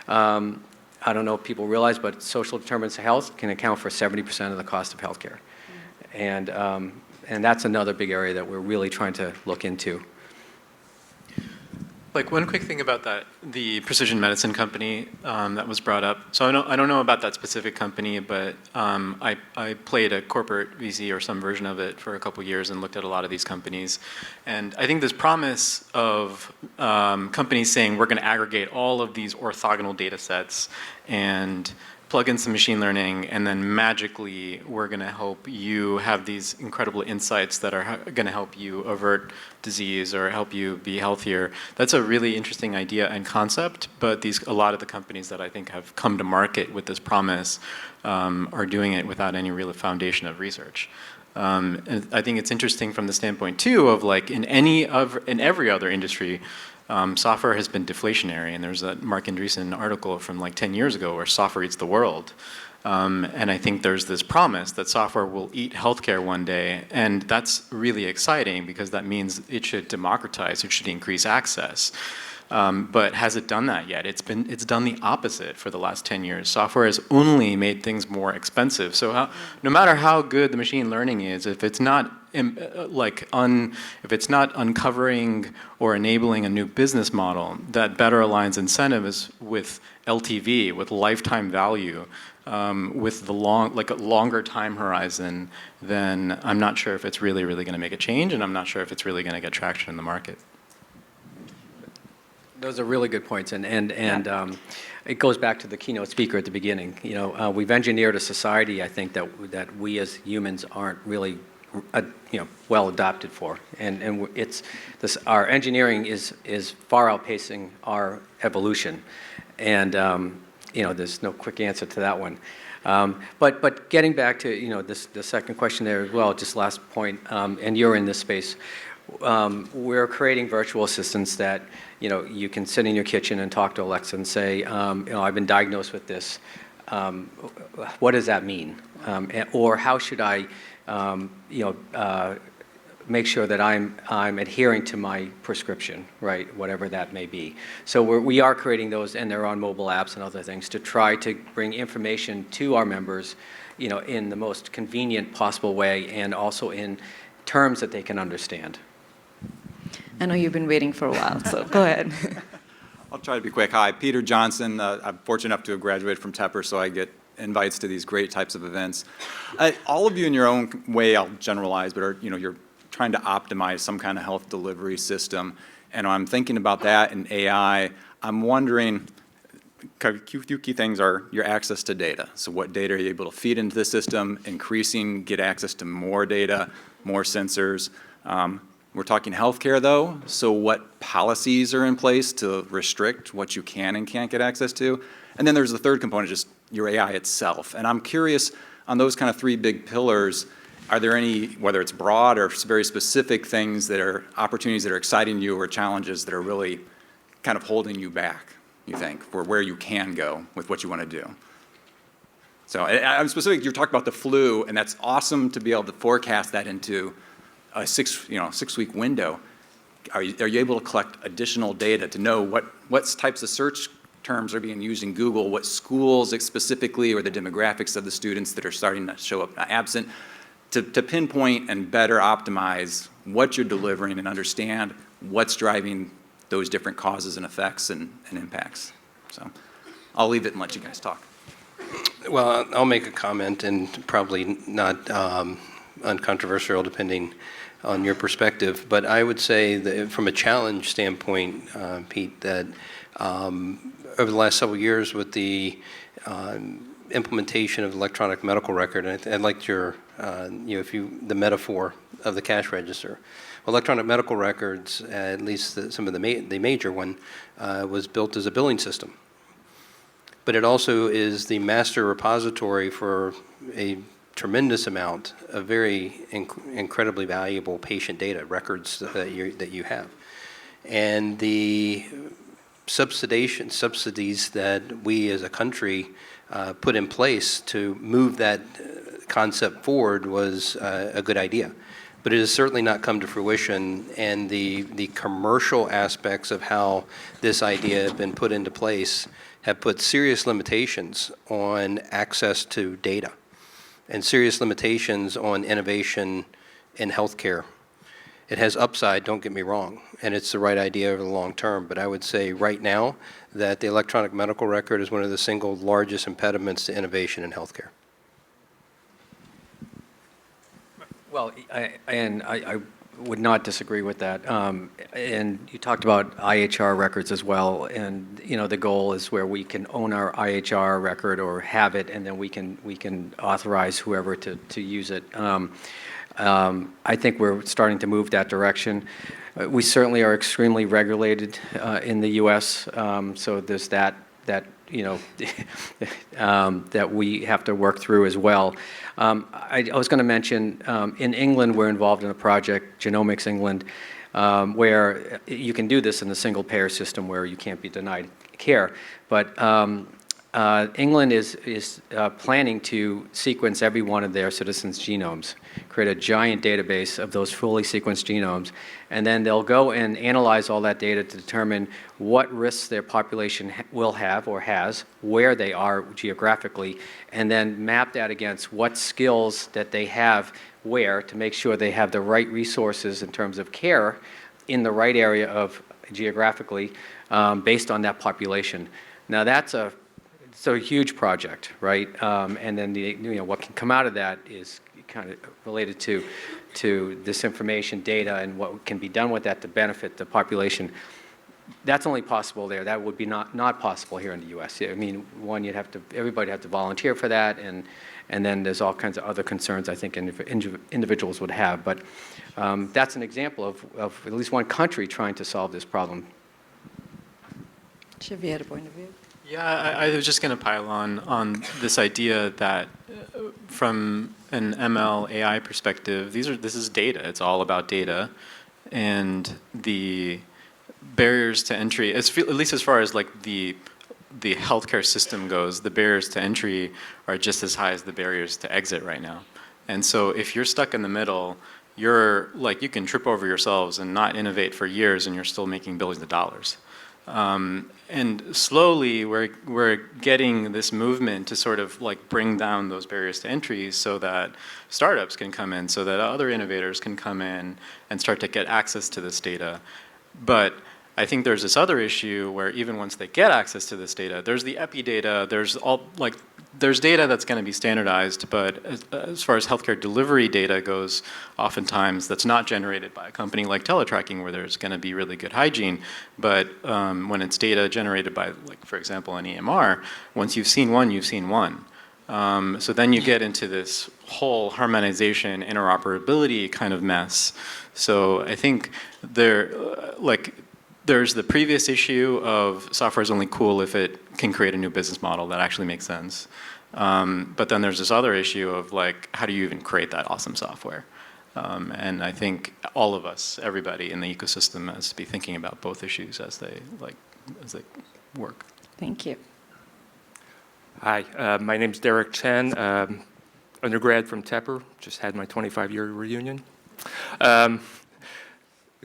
Speaker 6: I don't know if people realize, but social determinants of health can account for 70% of the cost of healthcare. And that's another big area that we're really trying to look into.
Speaker 4: Like one quick thing about that, the precision medicine company that was brought up. So I don't know about that specific company, but I played a corporate VC or some version of it for a couple years and looked at a lot of these companies. And I think this promise of companies saying we're going to aggregate all of these orthogonal data sets and plug in some machine learning, and then magically we're going to help you have these incredible insights that are going to help you avert disease or help you be healthier. That's a really interesting idea and concept, but a lot of the companies that I think have come to market with this promise are doing it without any real foundation of research. And I think it's interesting from the standpoint too of like in every other industry, software has been deflationary, and there's a Mark Andreessen article from like 10 years ago where software eats the world. And I think there's this promise that software will eat healthcare one day, and that's really exciting because that means it should democratize, it should increase access. But has it done that yet? It's done the opposite for the last 10 years. Software has only made things more expensive. So no matter how good the machine learning is, if it's not uncovering or enabling a new business model that better aligns incentives with LTV, with lifetime value, with a longer time horizon, then I'm not sure if it's really going to make a change, and I'm not sure if it's really going to get traction in the market.
Speaker 6: Those are really good points, and it goes back to the keynote speaker at the beginning. We've engineered a society, I think, that we as humans aren't really well adapted for, and our engineering is far outpacing our evolution, and there's no quick answer to that one. But getting back to the second question there as well, just last point, and you're in this space. We're creating virtual assistants that you can sit in your kitchen and talk to Alexa and say, I've been diagnosed with this. What does that mean? Or how should I, make sure that I'm adhering to my prescription, right? Whatever that may be. So we are creating those, and they're on mobile apps and other things to try to bring information to our members, in the most convenient possible way, and also in terms that they can understand.
Speaker 2: I know you've been waiting for a while, so go ahead.
Speaker 11: I'll try to be quick. Hi, Peter Johnson. I'm fortunate enough to have graduated from Tepper, so I get invites to these great types of events. All of you in your own way, I'll generalize, but you're trying to optimize some kind of health delivery system. And I'm thinking about that in AI. I'm wondering, a few key things are your access to data. So what data are you able to feed into the system, get access to more data, more sensors. We're talking healthcare though, so what policies are in place to restrict what you can and can't get access to? And then there's the third component, just your AI itself. And I'm curious, on those kind of three big pillars, are there any, whether it's broad or very specific things that are opportunities that are exciting you or challenges that are really kind of holding you back, you think, for where you can go with what you want to do? So I'm specific, you're talking about the flu, and that's awesome to be able to forecast that into a 6-week window. Are you able to collect additional data to know what types of search terms are being used in Google, what schools specifically, or the demographics of the students that are starting to show up absent, to pinpoint and better optimize what you're delivering and understand what's driving those different causes and effects and impacts. So I'll leave it and let you guys talk.
Speaker 3: Well, I'll make a comment, and probably not uncontroversial depending on your perspective, but I would say that from a challenge standpoint, Pete, that over the last several years with the implementation of electronic medical record, and I liked your, the metaphor of the cash register. Electronic medical records, at least some of the major one, was built as a billing system. But it also is the master repository for a tremendous amount of very incredibly valuable patient data records that you have. And the subsidies that we as a country put in place to move that concept forward was a good idea. But it has certainly not come to fruition, and the commercial aspects of how this idea has been put into place have put serious limitations on access to data and serious limitations on innovation in healthcare. It has upside, don't get me wrong, and it's the right idea over the long term, but I would say right now that the electronic medical record is one of the single largest impediments to innovation in healthcare.
Speaker 6: Well, I would not disagree with that. And you talked about IHR records as well, and the goal is where we can own our IHR record or have it, and then we can authorize whoever to use it. I think we're starting to move that direction. We certainly are extremely regulated in the U.S., so there's that that we have to work through as well. I was going to mention, in England, we're involved in a project, Genomics England, where you can do this in a single payer system where you can't be denied care. But England is planning to sequence every one of their citizens' genomes, create a giant database of those fully sequenced genomes, and then they'll go and analyze all that data to determine what risks their population will have or has, where they are geographically, and then map that against what skills that they have where to make sure they have the right resources in terms of care in the right area of geographically based on that population. Now that's a huge project, right? And then what can come out of that is kind of related to this information data and what can be done with that to benefit the population. That's only possible there. That would be not possible here in the U.S. I mean, one, everybody have to volunteer for that, and then there's all kinds of other concerns I think individuals would have. But that's an example of at least one country trying to solve this problem.
Speaker 2: Shiv, you had a point of view?
Speaker 4: Yeah, I was just going to pile on this idea that from an ML AI perspective, this is data. It's all about data, and the barriers to entry, at least as far as like the healthcare system goes, the barriers to entry are just as high as the barriers to exit right now. And so if you're stuck in the middle, you can trip over yourselves and not innovate for years, and you're still making billions of dollars. And slowly we're getting this movement to sort of like bring down those barriers to entry so that startups can come in, so that other innovators can come in and start to get access to this data. But I think there's this other issue where even once they get access to this data, there's the epi data, there's data that's going to be standardized, but as far as healthcare delivery data goes, oftentimes that's not generated by a company like Teletracking, where there's going to be really good hygiene. But when it's data generated by, like, for example, an EMR, once you've seen one, you've seen one. So then you get into this whole harmonization, interoperability kind of mess. So I think there's the previous issue of software is only cool if it can create a new business model that actually makes sense. But then there's this other issue of like, how do you even create that awesome software? And I think all of us, everybody in the ecosystem, has to be thinking about both issues as they work.
Speaker 2: Thank you.
Speaker 12: Hi, my name's Derek Chen, undergrad from Tepper. Just had my 25-year reunion.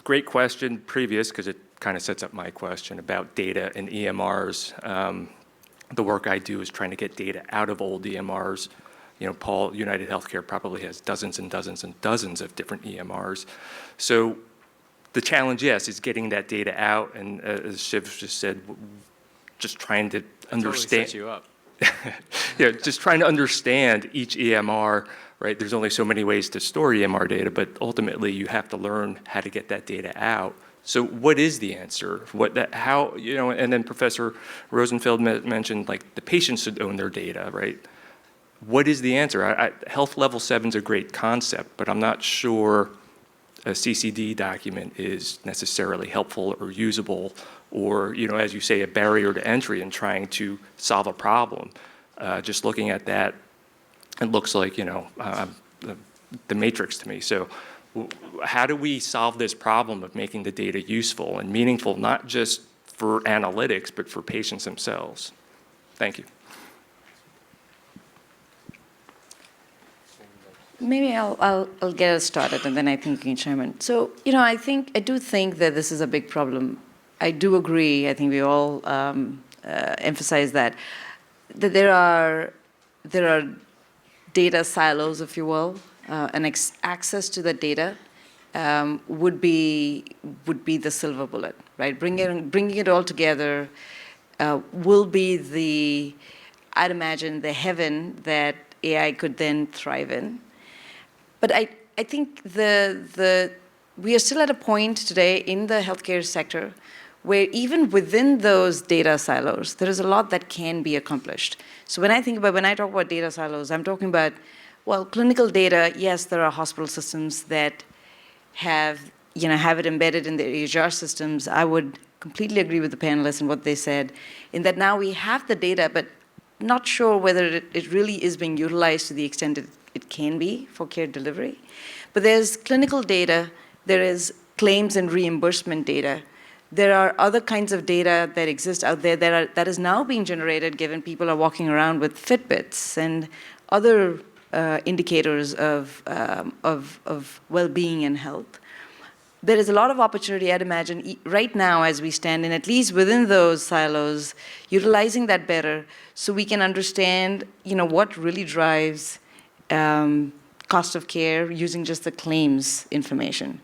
Speaker 12: Great question previous, because it kind of sets up my question about data and EMRs. The work I do is trying to get data out of old EMRs. You know, Paul, United Healthcare probably has dozens and dozens and dozens of different EMRs. So the challenge, yes, is getting that data out, and as Shiv just said, just trying to understand.
Speaker 6: Totally sets you up.
Speaker 12: Yeah, just trying to understand each EMR, right? There's only so many ways to store EMR data, but ultimately you have to learn how to get that data out. So what is the answer? How, you know, and then Professor Rosenfeld mentioned like the patients should own their data, right? What is the answer? Health level 7 is a great concept, but I'm not sure a CCD document is necessarily helpful or usable, or, you know, as you say, a barrier to entry in trying to solve a problem. Just looking at that, it looks like, you know, the matrix to me. So how do we solve this problem of making the data useful and meaningful, not just for analytics, but for patients themselves? Thank you.
Speaker 2: Maybe I'll get us started, and then I think you can chime in. So, you know, I do think that this is a big problem. I do agree. I think we all emphasize that there are data silos, if you will, and access to the data would be the silver bullet, right? Bringing it all together will be I'd imagine, the heaven that AI could then thrive in. But I think we are still at a point today in the healthcare sector where even within those data silos, there is a lot that can be accomplished. So when I talk about data silos, I'm talking about, well, clinical data. Yes, there are hospital systems that have it embedded in their EHR systems. I would completely agree with the panelists and what they said, in that now we have the data, but not sure whether it really is being utilized to the extent it can be for care delivery. But there's clinical data, there is claims and reimbursement data. There are other kinds of data that exist out there that is now being generated, given people are walking around with Fitbits and other indicators of well-being and health. There is a lot of opportunity, I'd imagine, right now as we stand in, at least within those silos, utilizing that better so we can understand, you know, what really drives cost of care using just the claims information.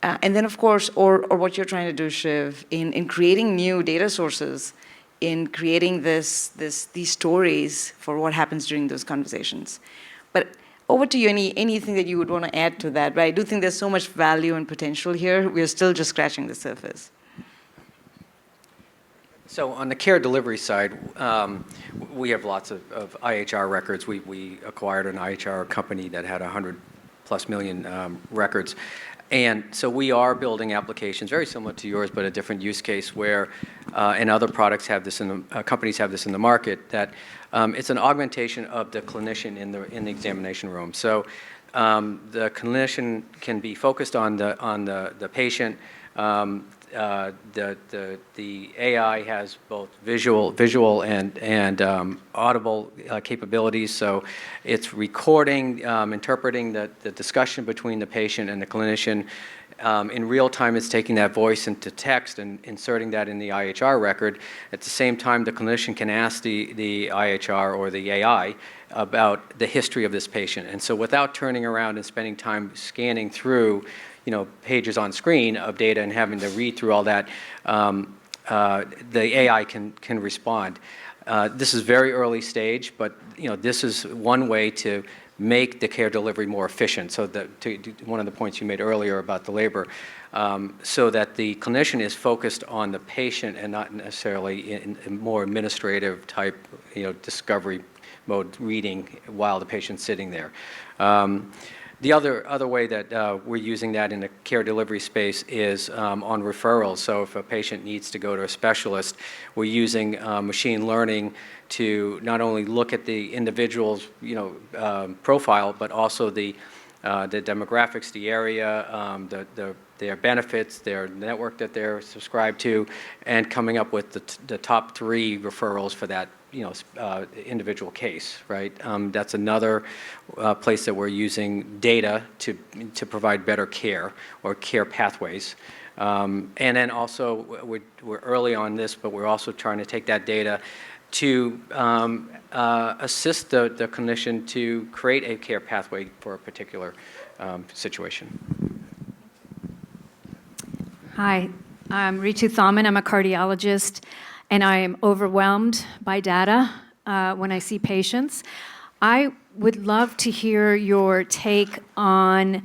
Speaker 2: And then, of course, or what you're trying to do, Shiv, in creating new data sources, in creating these stories for what happens during those conversations. But over to you, anything that you would want to add to that, right? I do think there's so much value and potential here. We're still just scratching the surface.
Speaker 6: So on the care delivery side, we have lots of IHR records. We acquired an IHR company that had 100+ million records. And so we are building applications very similar to yours, but a different use case where, and other products have this companies have this in the market, that it's an augmentation of the clinician in the examination room. So the clinician can be focused on the patient. The AI has both visual and audible capabilities. So it's recording, interpreting the discussion between the patient and the clinician. In real time, it's taking that voice into text and inserting that in the IHR record. At the same time, the clinician can ask the IHR or the AI about the history of this patient. And so without turning around and spending time scanning through, you know, pages on screen of data and having to read through all that, the AI can respond. This is very early stage, but you know, this is one way to make the care delivery more efficient. So that to one of the points you made earlier about the labor, so that the clinician is focused on the patient and not necessarily in more administrative type, you know, discovery mode reading while the patient's sitting there. The other way that we're using that in the care delivery space is on referrals. So if a patient needs to go to a specialist, we're using machine learning to not only look at the individual's, you know, profile, but also the demographics, the area, their benefits, their network that they're subscribed to, and coming up with the top 3 referrals for that, you know, individual case, right? That's another place that we're using data to provide better care or care pathways. And then also, we're early on this, but we're also trying to take that data to assist the clinician to create a care pathway for a particular situation.
Speaker 13: Hi, I'm Ritu Thaman. I'm a cardiologist, and I am overwhelmed by data when I see patients. I would love to hear your take on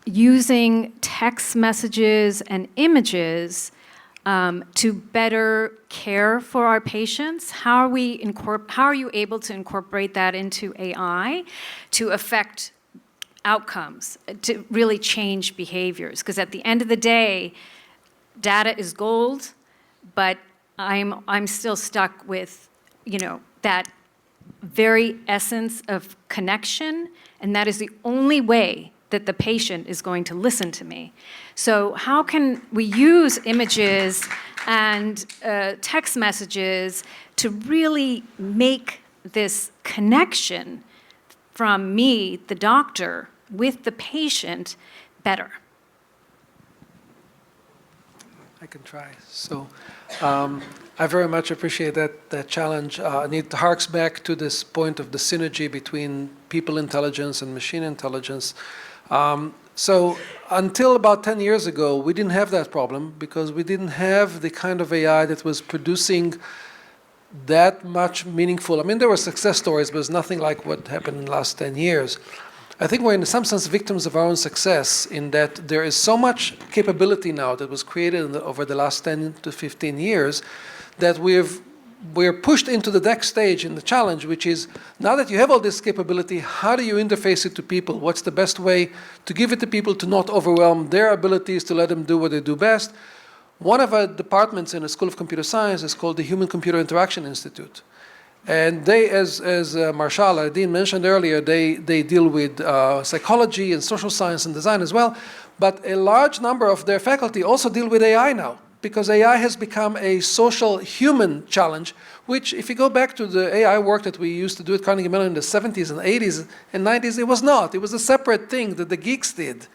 Speaker 13: using text messages and images to better care for our patients. How are you able to incorporate that into AI to affect outcomes, to really change behaviors? Because at the end of the day, data is gold, but I'm still stuck with, that very essence of connection, and that is the only way that the patient is going to listen to me. So how can we use images and text messages to really make this connection from me, the doctor, with the patient better?
Speaker 5: I can try. So I very much appreciate that challenge. And it harks back to this point of the synergy between people intelligence and machine intelligence. So until about 10 years ago, we didn't have that problem because we didn't have the kind of AI that was producing that much meaningful. I mean, there were success stories, but it's nothing like what happened in the last 10 years. I think we're in some sense victims of our own success in that there is so much capability now that was created over the last 10 to 15 years that we're pushed into the next stage in the challenge, which is now that you have all this capability, how do you interface it to people? What's the best way to give it to people to not overwhelm their abilities, to let them do what they do best? One of our departments in the School of Computer Science is called the Human-Computer Interaction Institute. And they, as Marshall Dean mentioned earlier, they deal with psychology and social science and design as well. But a large number of their faculty also deal with AI now, because AI has become a social human challenge, which if you go back to the AI work that we used to do at Carnegie Mellon in the 70s and 80s and 90s, it was not. It was a separate thing that the geeks did.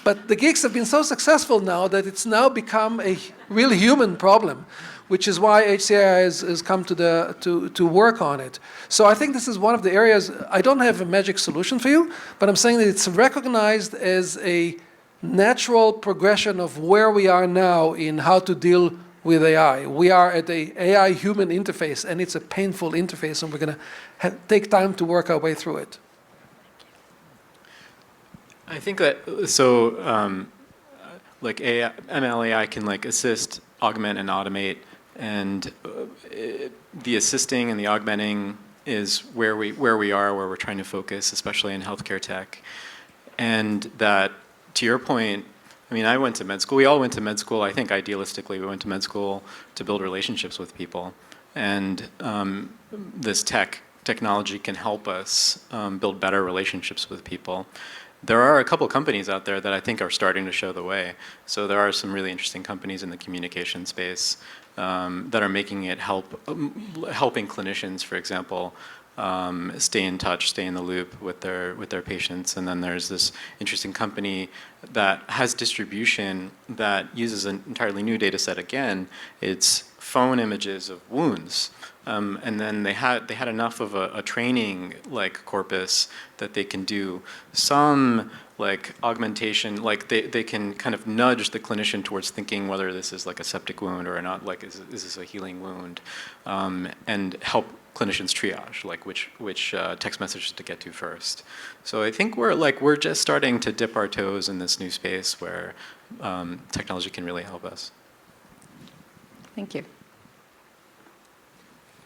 Speaker 5: But the geeks have been so successful now that it's now become a real human problem, which is why HCI has come to work on it. So I think this is one of the areas. I don't have a magic solution for you, but I'm saying that it's recognized as a natural progression of where we are now in how to deal with AI. We are at the AI-human interface, and it's a painful interface, and we're going to take time to work our way through it.
Speaker 4: I think that, so like ML AI can like assist, augment, and automate, and the assisting and the augmenting is where we are, where we're trying to focus, especially in healthcare tech. And that, to your point, I mean, I went to med school. We all went to med school. I think idealistically, we went to med school to build relationships with people. And this technology can help us build better relationships with people. There are a couple companies out there that I think are starting to show the way. So there are some really interesting companies in the communication space that are making it helping clinicians, for example, stay in touch, stay in the loop with their patients. And then there's this interesting company that has distribution that uses an entirely new data set again. It's phone images of wounds. And then they had enough of a training like corpus that they can do some like augmentation, like they can kind of nudge the clinician towards thinking whether this is like a septic wound or not, like is this a healing wound, and help clinicians triage, like which text messages to get to first. So I think we're just starting to dip our toes in this new space where technology can really help us.
Speaker 2: Thank you.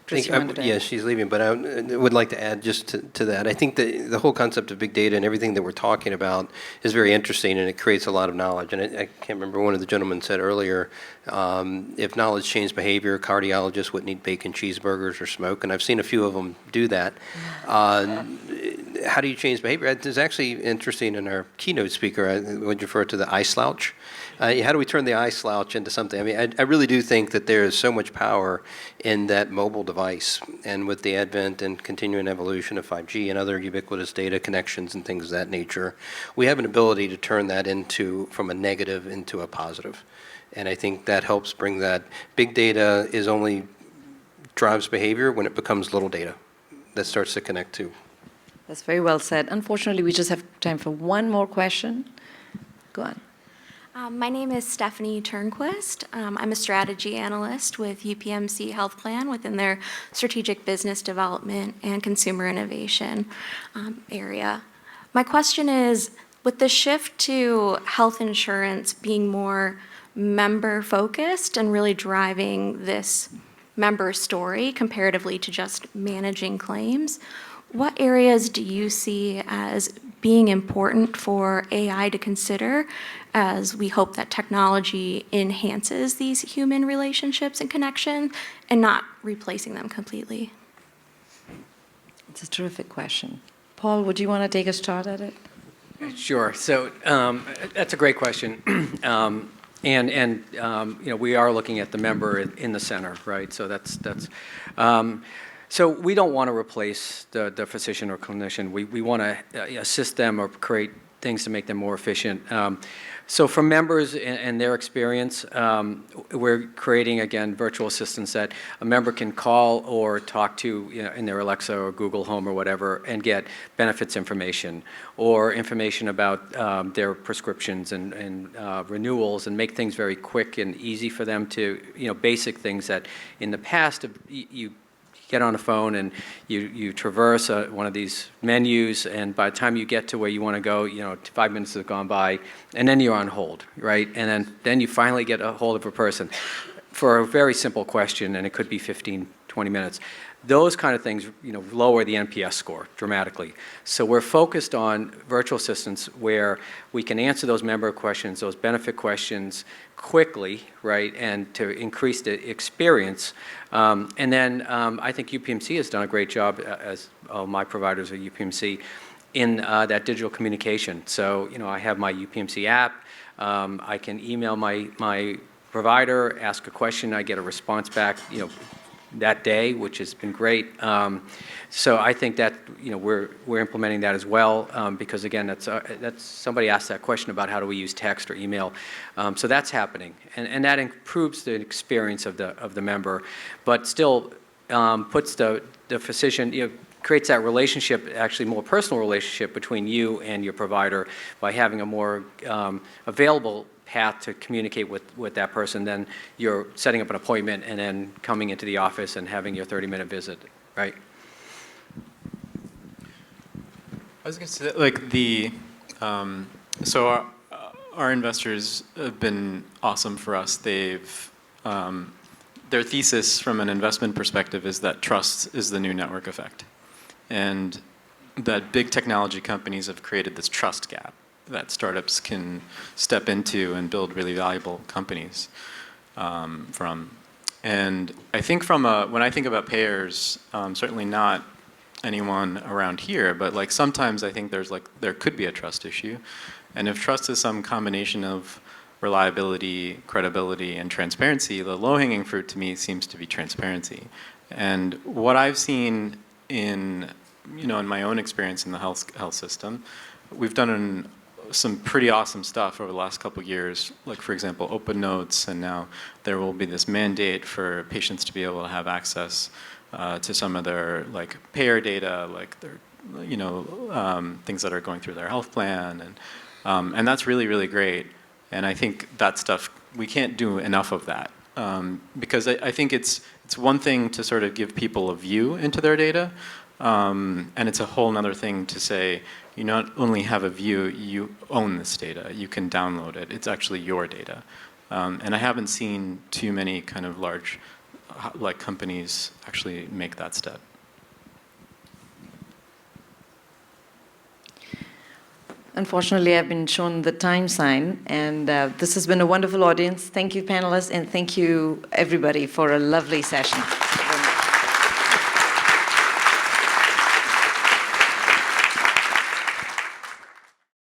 Speaker 3: Yeah, she's leaving, but I would like to add just to that. I think the whole concept of big data and everything that we're talking about is very interesting, and it creates a lot of knowledge. And I can't remember, one of the gentlemen said earlier, if knowledge changed behavior, cardiologists wouldn't eat bacon cheeseburgers or smoke, and I've seen a few of them do that. How do you change behavior? It's actually interesting in our keynote speaker, I would refer to the eye slouch. How do we turn the eye slouch into something? I mean, I really do think that there is so much power in that mobile device, and with the advent and continuing evolution of 5G and other ubiquitous data connections and things of that nature, we have an ability to turn that from a negative into a positive. And I think that helps bring that. Big data drives behavior when it becomes little data that starts to connect to.
Speaker 2: That's very well said. Unfortunately, we just have time for one more question. Go on.
Speaker 14: My name is Stephanie Turnquist. I'm a strategy analyst with UPMC Health Plan within their strategic business development and consumer innovation area. My question is, with the shift to health insurance being more member-focused and really driving this member story comparatively to just managing claims, what areas do you see as being important for AI to consider as we hope that technology enhances these human relationships and connection and not replacing them completely?
Speaker 2: It's a terrific question. Paul, would you want to take a shot at it?
Speaker 6: Sure. So that's a great question. We are looking at the member in the center, right? So so we don't want to replace the physician or clinician. We want to assist them or create things to make them more efficient. So for members and their experience, we're creating, again, virtual assistants that a member can call or talk to in their Alexa or Google Home or whatever and get benefits information or information about their prescriptions and renewals, and make things very quick and easy for them to, basic things that in the past you get on a phone and you traverse one of these menus, and by the time you get to where you want to go, 5 minutes have gone by, and then you're on hold, right? And then you finally get a hold of a person for a very simple question, and it could be 15, 20 minutes. Those kind of things, lower the NPS score dramatically. So we're focused on virtual assistants where we can answer those member questions, those benefit questions quickly, right, and to increase the experience. And then I think UPMC has done a great job, as all my providers are UPMC, in that digital communication. So, I have my UPMC app. I can email my provider, ask a question, I get a response back, that day, which has been great. So I think that we're implementing that as well, because again, that's somebody asked that question about how do we use text or email. So that's happening, and that improves the experience of the member, but still puts the physician, creates that relationship, actually more personal relationship between you and your provider by having a more available path to communicate with that person than you're setting up an appointment and then coming into the office and having your 30-minute visit, right?
Speaker 4: I was going to say, so our investors have been awesome for us. They've, their thesis from an investment perspective is that trust is the new network effect, and that big technology companies have created this trust gap that startups can step into and build really valuable companies from. And I think when I think about payers, certainly not anyone around here, but sometimes I think there could be a trust issue. And if trust is some combination of reliability, credibility, and transparency, the low-hanging fruit to me seems to be transparency. And what I've seen in my own experience in the health system, we've done some pretty awesome stuff over the last couple of years, like for example, open notes, and now there will be this mandate for patients to be able to have access to some of their payer data, their things that are going through their health plan, and that's really, really great. And I think that stuff, we can't do enough of that, because I think it's one thing to sort of give people a view into their data, and it's a whole other thing to say, you not only have a view, you own this data. You can download it. It's actually your data. And I haven't seen too many kind of large companies actually make that step.
Speaker 2: Unfortunately, I've been shown the time sign, and this has been a wonderful audience. Thank you, panelists, and thank you, everybody, for a lovely session.